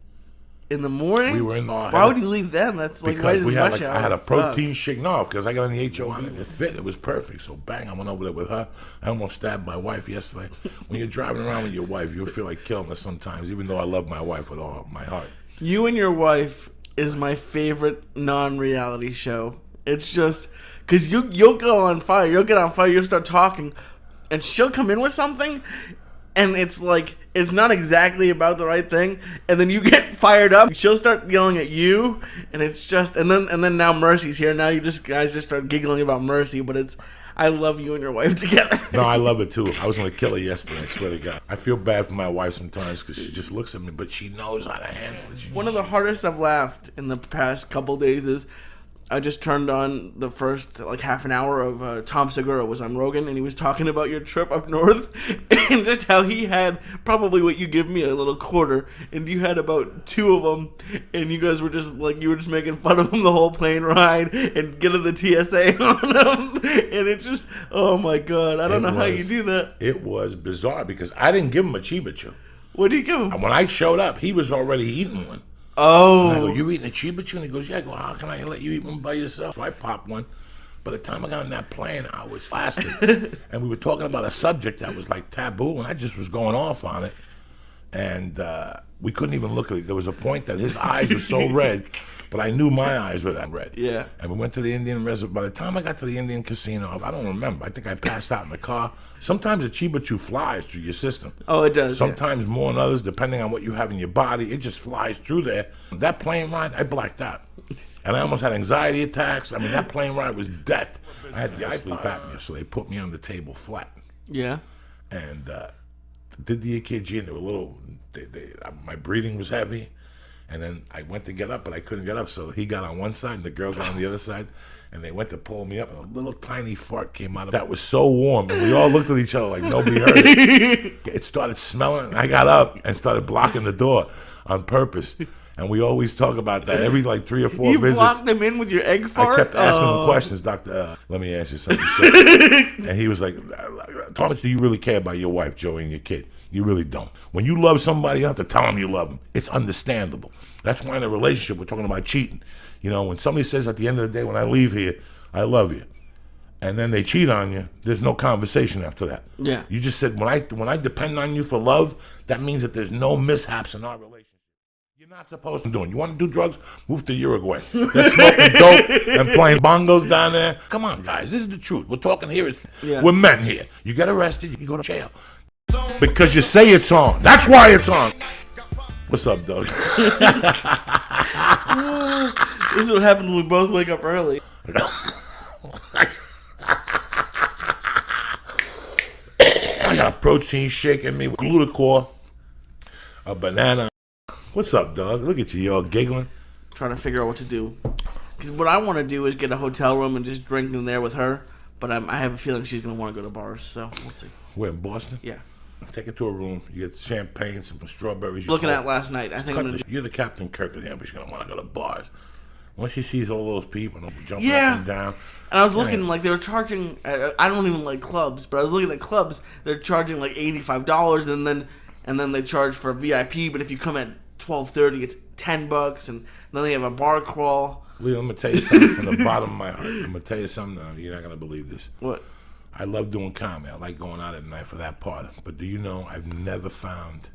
[SPEAKER 1] In the morning?
[SPEAKER 2] We were in the.
[SPEAKER 1] Why would you leave then? That's like
[SPEAKER 2] because
[SPEAKER 1] right
[SPEAKER 2] we
[SPEAKER 1] in
[SPEAKER 2] had
[SPEAKER 1] rush hour.
[SPEAKER 2] I had a protein shake. No, because I got on the HO on it. It fit. It was perfect. So bang, I went over there with her. I almost stabbed my wife yesterday. When you're driving around with your wife, you feel like killing her sometimes, even though I love my wife with all my heart.
[SPEAKER 1] You and Your Wife is my favorite non-reality show. It's just because you'll go on fire. You'll get on fire. You'll start talking, and she'll come in with something, and it's like it's not exactly about the right thing, and then you get fired up. She'll start yelling at you, and it's just and then now Mercy's here. Now guys just start giggling about Mercy, but it's. I love you and your wife together.
[SPEAKER 2] No, I love it too. I was going to kill her yesterday, I swear to God. I feel bad for my wife sometimes because she just looks at me, but she knows how to handle it.
[SPEAKER 1] One of the hardest I've laughed in the past couple days is I just turned on the first like half an hour of Tom Segura was on Rogan, and he was talking about your trip up north and just how he had probably what you give me, a little quarter, and you had about 2 of them, and you guys were just like you were just making fun of him the whole plane ride and getting the TSA on him, and it's just oh my god, I don't know how you do that.
[SPEAKER 2] It was bizarre because I didn't give him a Chiba Chew.
[SPEAKER 1] What did you give him?
[SPEAKER 2] And when I showed up, he was already eating one.
[SPEAKER 1] Oh.
[SPEAKER 2] And I go, you eating a Chiba Chew? And he goes, yeah. I go, how can I let you eat one by yourself? So I popped one. By the time I got on that plane, I was fasting. And we were talking about a subject that was like taboo, and I just was going off on it. And we couldn't even look at it. There was a point that his eyes were so red, but I knew my eyes were that red.
[SPEAKER 1] Yeah.
[SPEAKER 2] And we went to the Indian reservoir. By the time I got to the Indian casino, I don't remember. I think I passed out in the car. Sometimes a Chiba Chew flies through your system.
[SPEAKER 1] Oh, it does.
[SPEAKER 2] Sometimes more than others, depending on what you have in your body. It just flies through there. That plane ride, I blacked out. And I almost had anxiety attacks. I mean, that plane ride was death. I had the sleep apnea, so they put me on the table flat.
[SPEAKER 1] Yeah.
[SPEAKER 2] And did the EKG, and they were a little, my breathing was heavy. And then I went to get up, but I couldn't get up. So he got on one side, and the girl got on the other side. And they went to pull me up, and a little tiny fart came out of it. That was so warm, and we all looked at each other like nobody heard it. It started smelling, and I got up and started blocking the door on purpose. And we always talk about that every like 3 or 4
[SPEAKER 1] you
[SPEAKER 2] visits.
[SPEAKER 1] You blocked them in with your egg fart?
[SPEAKER 2] I kept asking him questions, Doctor. Let me ask you something. And he was like, how much do you really care about your wife, Joey, and your kid? You really don't. When you love somebody, you don't have to tell them you love them. It's understandable. That's why in a relationship, we're talking about cheating. You know, when somebody says at the end of the day, when I leave here, I love you, and then they cheat on you, there's no conversation after that.
[SPEAKER 1] Yeah.
[SPEAKER 2] You just said, when I depend on you for love, that means that there's no mishaps in our relationship. You're not supposed to do it. You want to do drugs? Move to Uruguay. They're smoking dope and playing bongos down there. Come on, guys. This is the truth. We're talking here. We're men here. You get arrested, you go to jail. Because you say it's on. That's why it's on. What's up, Doug?
[SPEAKER 1] This is what happens when we both wake up early.
[SPEAKER 2] I got a protein shake in me with glutathione, a banana. What's up, dog? Look at you, you're all giggling.
[SPEAKER 1] Trying to figure out what to do. Because what I want to do is get a hotel room and just drink in there with her. But I have a feeling she's going to want to go to bars, so we'll see.
[SPEAKER 2] Where, in Boston?
[SPEAKER 1] Yeah.
[SPEAKER 2] Take her to a room. You get champagne, some strawberries.
[SPEAKER 1] Looking at last night. I think
[SPEAKER 2] you're the Captain Kirk of the but she's going to want to go to bars. Once she sees all those people jumping up and down.
[SPEAKER 1] And I was looking, like, they were charging, I don't even like clubs, but I was looking at clubs, they're charging like $85, and then they charge for a VIP, but if you come at 12:30, it's $10, and then they have a bar crawl.
[SPEAKER 2] Leo, I'm going to tell you something from the bottom of my heart. I'm going to tell you something, you're not going to believe this.
[SPEAKER 1] What?
[SPEAKER 2] I love doing comedy. I like going out at night for that part. But do you know, I've never found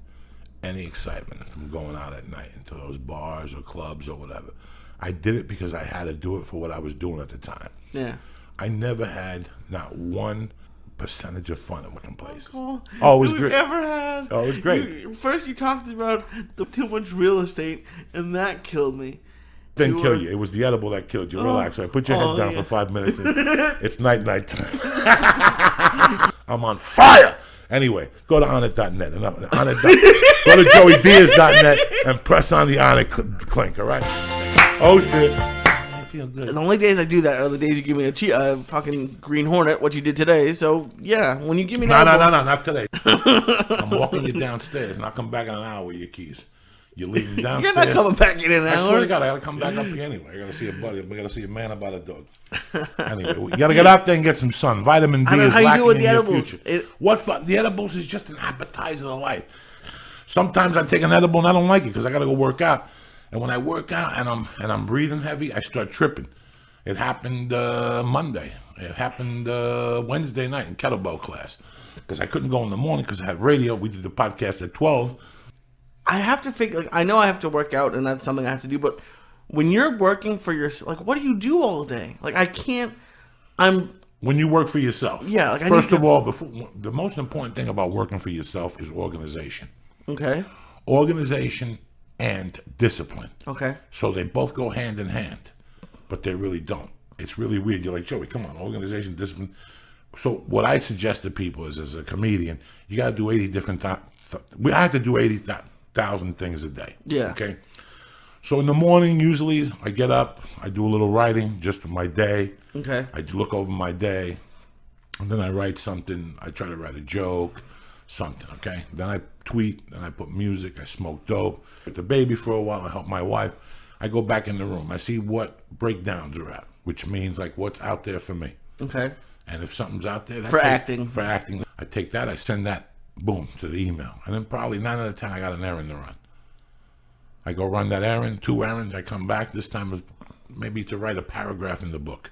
[SPEAKER 2] any excitement from going out at night into those bars or clubs or whatever. I did it because I had to do it for what I was doing at the time.
[SPEAKER 1] Yeah.
[SPEAKER 2] I never had not 1% of fun at one place.
[SPEAKER 1] Oh,
[SPEAKER 2] it was great.
[SPEAKER 1] Ever had?
[SPEAKER 2] Oh, it was great.
[SPEAKER 1] First, you talked about the too much real estate, and that killed me.
[SPEAKER 2] Didn't kill you. It was the edible that killed you. Relax. So I put your head down for 5 minutes. And it's night time. I'm on fire. Anyway, go to Onnit.net. Go to JoeyDiaz.net and press on the Onnit clink. All right. Oh shit. I feel good.
[SPEAKER 1] The only days I do that are the days you give me a fucking Green Hornet, what you did today. So yeah, when you give me
[SPEAKER 2] no, not today. I'm walking you downstairs, and I'll come back in an hour with your keys. You're leaving downstairs.
[SPEAKER 1] You're not coming back in an hour.
[SPEAKER 2] I swear to God, I gotta come back up here anyway. I gotta see a buddy. We gotta see a man about a dog. Anyway, you gotta get out there and get some sun. Vitamin D is lacking in your future. The edibles is just an appetizer to life. Sometimes I take an edible and I don't like it because I gotta go work out. And when I work out and I'm breathing heavy, I start tripping. It happened Monday. It happened Wednesday night in kettlebell class because I couldn't go in the morning because I had radio. We did the podcast at 12.
[SPEAKER 1] I have to figure. Like, I know I have to work out, and that's something I have to do. But when you're working for yourself, like, what do you do all day? Like, I can't.
[SPEAKER 2] When you work for yourself.
[SPEAKER 1] Yeah. Like,
[SPEAKER 2] first of all, the most important thing about working for yourself is organization.
[SPEAKER 1] Okay.
[SPEAKER 2] Organization and discipline.
[SPEAKER 1] Okay.
[SPEAKER 2] So they both go hand in hand, but they really don't. It's really weird. You're like, Joey, come on, organization, discipline. So what I suggest to people is, as a comedian, you got to do 80 different times. I have to do 80,000 things a day.
[SPEAKER 1] Yeah.
[SPEAKER 2] Okay. So in the morning, usually I get up, I do a little writing just for my day.
[SPEAKER 1] Okay.
[SPEAKER 2] I look over my day, and then I write something. I try to write a joke. Something, okay? Then I tweet, then I put music, I smoke dope. With the baby for a while, I help my wife. I go back in the room. I see what breakdowns are at, which means like what's out there for me.
[SPEAKER 1] Okay.
[SPEAKER 2] And if something's out there...
[SPEAKER 1] For acting,
[SPEAKER 2] I take that, I send that, boom, to the email. And then probably 9 out of 10, I got an errand to run. I go run that errand, 2 errands, I come back. This time was maybe to write a paragraph in the book.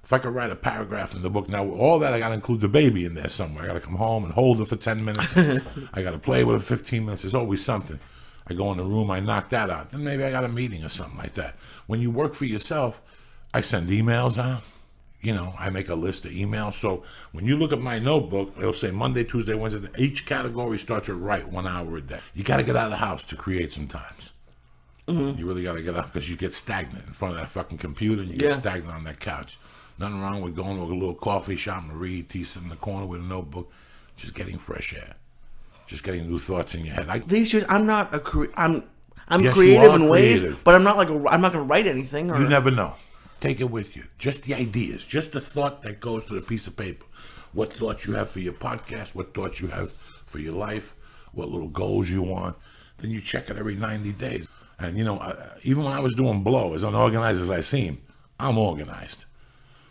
[SPEAKER 2] If I could write a paragraph in the book, now all that I got to include the baby in there somewhere. I got to come home and hold her for 10 minutes. I got to play with her 15 minutes. There's always something. I go in the room, I knock that out. Then maybe I got a meeting or something like that. When you work for yourself, I send emails out. You know, I make a list of emails. So when you look at my notebook, it'll say Monday, Tuesday, Wednesday. Each category starts at right 1 hour a day. You got to get out of the house to create sometimes. Mm-hmm. You really got to get out because you get stagnant in front of that fucking computer and you get stagnant on that couch. Nothing wrong with going to a little coffee shop and read, tea, sit in the corner with a notebook, just getting fresh air, just getting new thoughts in your head.
[SPEAKER 1] These days, I'm not a I'm
[SPEAKER 2] yes,
[SPEAKER 1] creative in ways, but I'm not I'm not going to write anything.
[SPEAKER 2] You never know. Take it with you. Just the ideas, just the thought that goes to the piece of paper. What thoughts you have for your podcast, what thoughts you have for your life, what little goals you want. Then you check it every 90 days. And you know, even when I was doing Blow, as unorganized as I seem, I'm organized.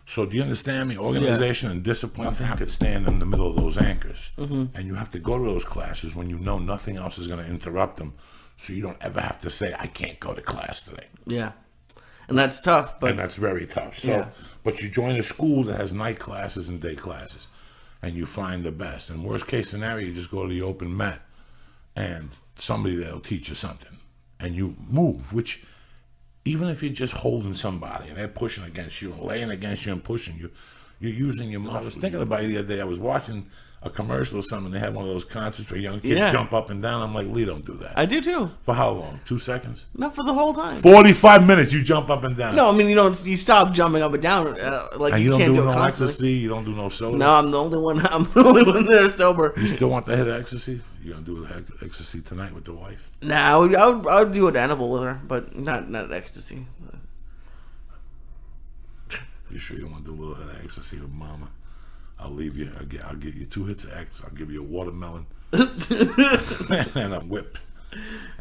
[SPEAKER 2] So do you understand me? Organization and discipline could stand in the middle of those anchors. Mm-hmm. And you have to go to those classes when you know nothing else is going to interrupt them. So you don't ever have to say, I can't go to class today.
[SPEAKER 1] Yeah. And that's tough.
[SPEAKER 2] And that's very tough. So, but you join a school that has night classes and day classes. And you find the best. And worst case scenario, you just go to the open mat. And somebody that'll teach you something. and you move, which even if you're just holding somebody and they're pushing against you and laying against you and pushing you, you're using your muscles. I was thinking about it the other day. I was watching a commercial or something. They had one of those concerts where young kids jump up and down. I'm like, Lee, don't do that.
[SPEAKER 1] I do too.
[SPEAKER 2] For how long? 2 seconds?
[SPEAKER 1] Not for the whole time.
[SPEAKER 2] 45 minutes you jump up and down.
[SPEAKER 1] No, I mean, you stop jumping up and down. Like,
[SPEAKER 2] and
[SPEAKER 1] you
[SPEAKER 2] don't
[SPEAKER 1] can't
[SPEAKER 2] do
[SPEAKER 1] do it
[SPEAKER 2] no
[SPEAKER 1] constantly.
[SPEAKER 2] ecstasy. You don't do no soda.
[SPEAKER 1] No, I'm the only one. I'm the only one there sober.
[SPEAKER 2] You still want the hit of ecstasy? You gonna do ecstasy tonight with the wife?
[SPEAKER 1] Nah, I would do an edible with her, but not ecstasy.
[SPEAKER 2] You sure you don't want to do a little bit of ecstasy with mama? I'll leave you. I'll give you 2 hits of X. I'll give you a watermelon and a whip.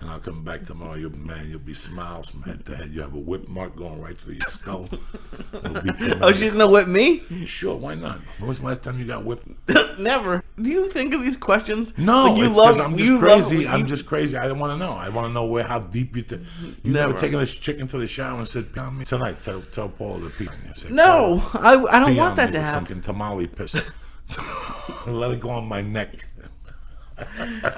[SPEAKER 2] And I'll come back tomorrow. You'll be smiles from head to head. You have a whip mark going right through your skull.
[SPEAKER 1] Oh, she's gonna whip me?
[SPEAKER 2] Sure, why not? When was the last time you got whipped?
[SPEAKER 1] Never. Do you think of these questions?
[SPEAKER 2] No,
[SPEAKER 1] like
[SPEAKER 2] because I'm just crazy. I'm just crazy. I don't want to know. I want to know how deep you. You never taken this chicken to the shower and said, "Pound me tonight." Tell Paul to pee on me. Said,
[SPEAKER 1] no, I don't want that to happen.
[SPEAKER 2] Some tamale piss. Let it go on my neck.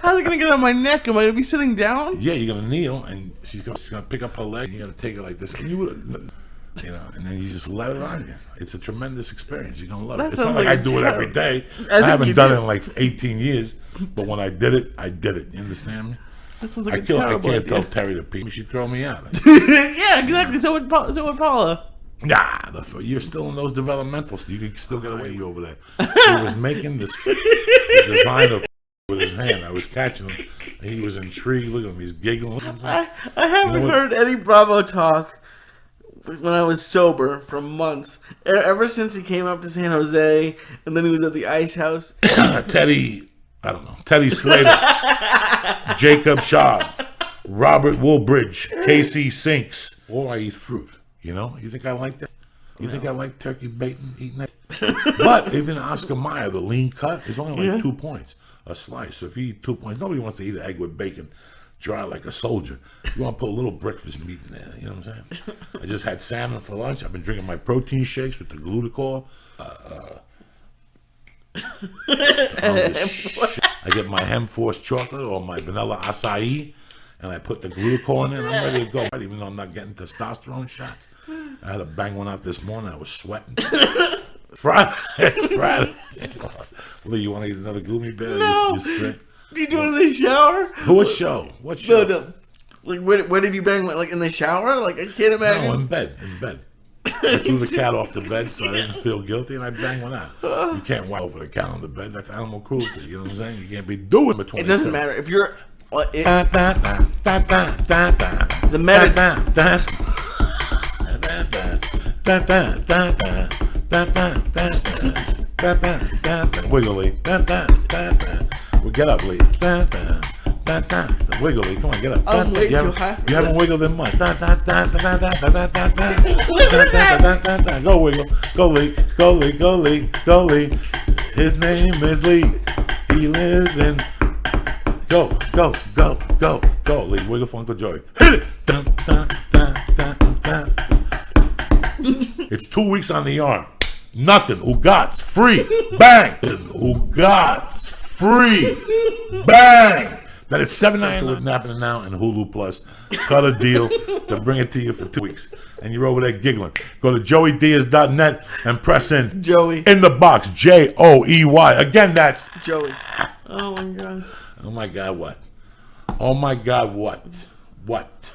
[SPEAKER 1] How's it gonna get on my neck? Am I gonna be sitting down?
[SPEAKER 2] Yeah, you're gonna kneel, and she's gonna pick up her leg. And you're gonna take it like this, and and then you just let it on you. It's a tremendous experience. You're gonna love it. It's not like I do it every day. I haven't done it in like 18 years, but when I did it, I did it. You understand me?
[SPEAKER 1] That sounds like
[SPEAKER 2] I can't tell Terry to pee. She'd throw me out.
[SPEAKER 1] Yeah, exactly. So would Paula.
[SPEAKER 2] Nah, you're still in those developmentals. You can still get away over there. He was making this designer with his hand. I was catching him. And he was intrigued. Look at him. He's giggling.
[SPEAKER 1] I haven't heard Eddie Bravo talk when I was sober for months. Ever since he came up to San Jose, and then he was at the Ice House.
[SPEAKER 2] Teddy Slater, Jacob Shaw, Robert Woolbridge, Casey Sinks. Or I eat fruit. You know? You think I like that? You think I like turkey bacon, eating that? But even Oscar Mayer, the lean cut, is only like 2 points a slice. So if you eat 2 points, nobody wants to eat an egg with bacon dry like a soldier. You want to put a little breakfast meat in there. You know what I'm saying? I just had salmon for lunch. I've been drinking my protein shakes with the glutathione. I get my Hemforce chocolate or my vanilla acai, and I put the glutathione in. I'm ready to go. Even though I'm not getting testosterone shots. I had to bang one out this morning. I was sweating. Friday. It's Friday. Lee, you want to eat another gloomy bear?
[SPEAKER 1] No. Do you do it in the shower?
[SPEAKER 2] What show? What show?
[SPEAKER 1] No. Like, where did you bang? Like, in the shower? Like, I can't imagine.
[SPEAKER 2] No, in bed. I threw the cat off the bed so I didn't feel guilty, and I banged one out. You can't wipe over the cat on the bed. That's animal cruelty. You know what I'm saying? You can't be doing between.
[SPEAKER 1] It doesn't matter. If you're... the
[SPEAKER 2] Wiggly. Well, get up, Lee. Wiggly. Come on, get up.
[SPEAKER 1] I'm way too high for
[SPEAKER 2] You haven't
[SPEAKER 1] this.
[SPEAKER 2] wiggled in much. Go wiggle. Go Lee. Go Lee. Go Lee. Go Lee. His name is Lee. He lives in... Go Lee. Wiggle for Uncle Joey. Hit it. It's 2 weeks on the arm. Nothing. Ugats. Free. Bang. Ugats. Free. Bang. That is $7.99 happening now in Hulu Plus. Cut a deal to bring it to you for 2 weeks. And you're over there giggling. Go to joeydiaz.net and press in
[SPEAKER 1] Joey.
[SPEAKER 2] In the box. Joey. Again, that's
[SPEAKER 1] Joey. Oh, my God.
[SPEAKER 2] Oh, my God, what? Oh, my God, what? What?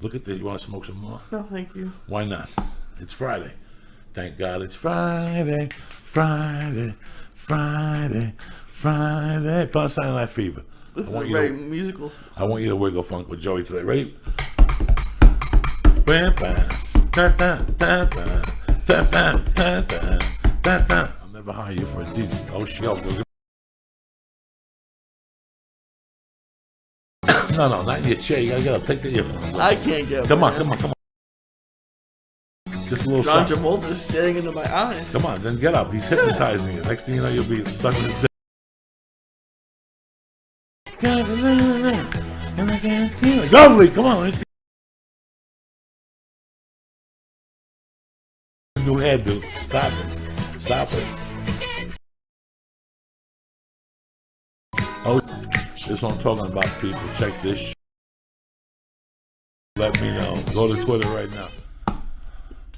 [SPEAKER 2] Look at this. You want to smoke some more?
[SPEAKER 1] No, thank you.
[SPEAKER 2] Why not? It's Friday. Thank God it's Friday. Plus Saturday Night Fever.
[SPEAKER 1] This is very musicals.
[SPEAKER 2] I want you to wiggle funk with Joey today. Ready? I'll never hire you for a DJ. Oh, shit. No, not in your chair. You gotta get up. Take the earphones.
[SPEAKER 1] I can't get up.
[SPEAKER 2] Come on. Just a little
[SPEAKER 1] John
[SPEAKER 2] something.
[SPEAKER 1] Travolta's staring into my eyes.
[SPEAKER 2] Come on, then get up. He's hypnotizing you. Next thing you know, you'll be sucking his dick. Go, Lee. Come on. Let's see. New hairdo. Stop it. Oh, this is what I'm talking about, people. Check this. Let me know. Go to Twitter right now.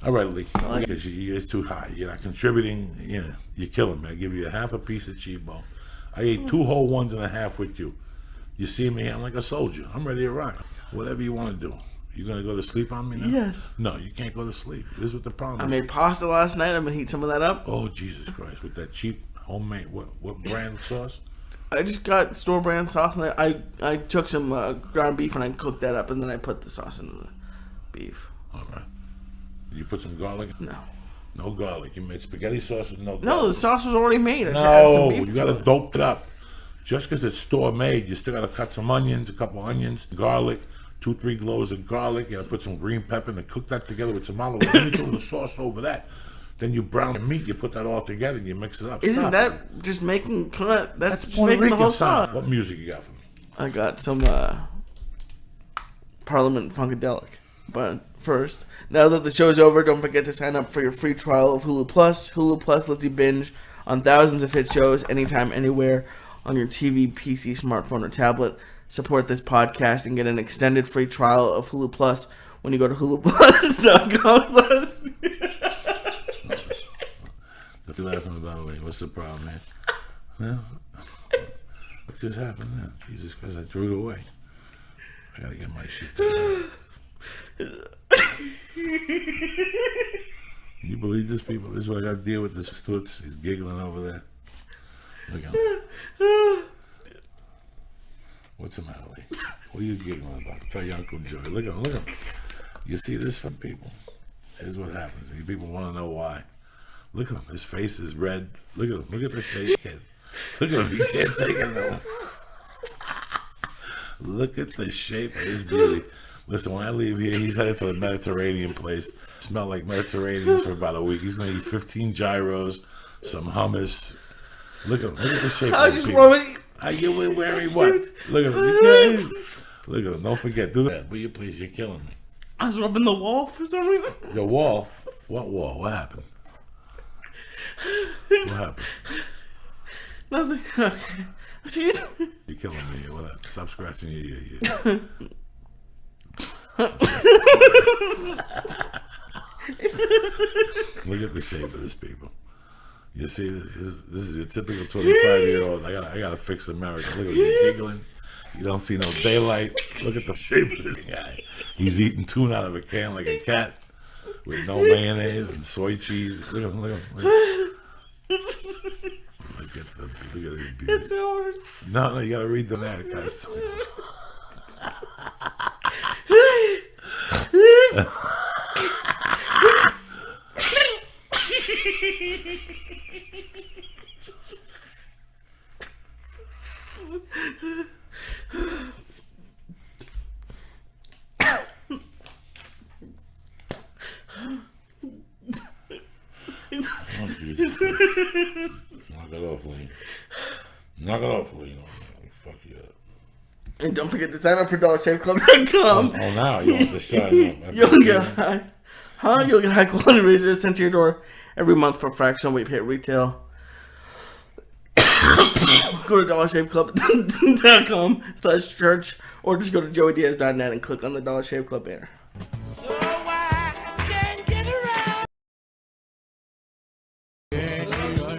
[SPEAKER 2] All right, Lee. Because it's too high. You're not contributing. You're killing me. I give you a half a piece of Chibo. I ate 2 whole 1.5 with you. You see me? I'm like a soldier. I'm ready to rock. Whatever you want to do. You gonna go to sleep on me now?
[SPEAKER 1] Yes.
[SPEAKER 2] No, you can't go to sleep. This is what the problem is.
[SPEAKER 1] I made pasta last night. I'm gonna heat some of that up.
[SPEAKER 2] Oh, Jesus Christ. With that cheap homemade, what brand sauce?
[SPEAKER 1] I just got store brand sauce, and I took some ground beef and I cooked that up, and then I put the sauce into the beef.
[SPEAKER 2] All right. Did you put some garlic?
[SPEAKER 1] No.
[SPEAKER 2] No garlic. You made spaghetti sauce with no garlic.
[SPEAKER 1] No, the sauce was already made. I just added some beef
[SPEAKER 2] you
[SPEAKER 1] to
[SPEAKER 2] got to
[SPEAKER 1] it.
[SPEAKER 2] dope it up. Just because it's store made, you still got to cut some onions, a couple onions, garlic, 2-3 cloves of garlic. You got to put some green pepper and cook that together with some olive oil. Then you throw the sauce over that. Then you brown the meat. You put that all together and you mix it up.
[SPEAKER 1] Isn't that just making that's just
[SPEAKER 2] Puerto
[SPEAKER 1] making the whole
[SPEAKER 2] Rican
[SPEAKER 1] sauce?
[SPEAKER 2] What music you got for me?
[SPEAKER 1] I got some Parliament Funkadelic. But first, now that the show's over, don't forget to sign up for your free trial of Hulu Plus. Hulu Plus lets you binge on thousands of hit shows anytime, anywhere on your TV, PC, smartphone, or tablet. Support this podcast and get an extended free trial of Hulu Plus when you go to huluplus.com.
[SPEAKER 2] What you laughing about, me? What's the problem, man? Well, what just happened now? Jesus Christ, I threw it away. I gotta get my shit together. You believe this, people? This is what I gotta deal with. This Stutz. He's giggling over there. Look at him. What's the matter, Lee? What are you giggling about? Tell your Uncle Joey. Look at him. Look at him. You see this from people? Here's what happens. You people want to know why. Look at him. His face is red. Look at him. Look at the shape. Look at him. He can't take it no. Look at the shape of his beauty. Listen, when I leave here, he's headed for the Mediterranean place. Smell like Mediterraneans for about a week. He's going to eat 15 gyros, some hummus. Look at him. Look at the shape of his people. Are you wearing what? Look at him. Look at him. Don't forget. Do that. Will you please? You're killing me.
[SPEAKER 1] I was rubbing the wall for some reason.
[SPEAKER 2] The wall? What wall? What happened? What happened?
[SPEAKER 1] Nothing. Okay.
[SPEAKER 2] You're killing me. What up? Stop scratching your ear. Look at the shape of this, people. You see this? This is your typical 25-year-old. I gotta fix America. Look at him. He's giggling. You don't see no daylight. Look at the shape of this guy. He's eating tuna out of a can like a cat with no mayonnaise and soy cheese. Look at him. Look at him. Look at this beauty.
[SPEAKER 1] It's hard.
[SPEAKER 2] No, you gotta read the that guys. Oh, Jesus. Knock it off, Lee. Knock it off, Lee. Fuck you up.
[SPEAKER 1] And don't forget to sign up for DollarShaveClub.com.
[SPEAKER 2] Oh, now you want to sign up.
[SPEAKER 1] You'll get high quality razors sent to your door every month for a fraction of what you pay at retail. Go to DollarShaveClub.com/church or just go to JoeyDiaz.net and click on the Dollar Shave Club banner.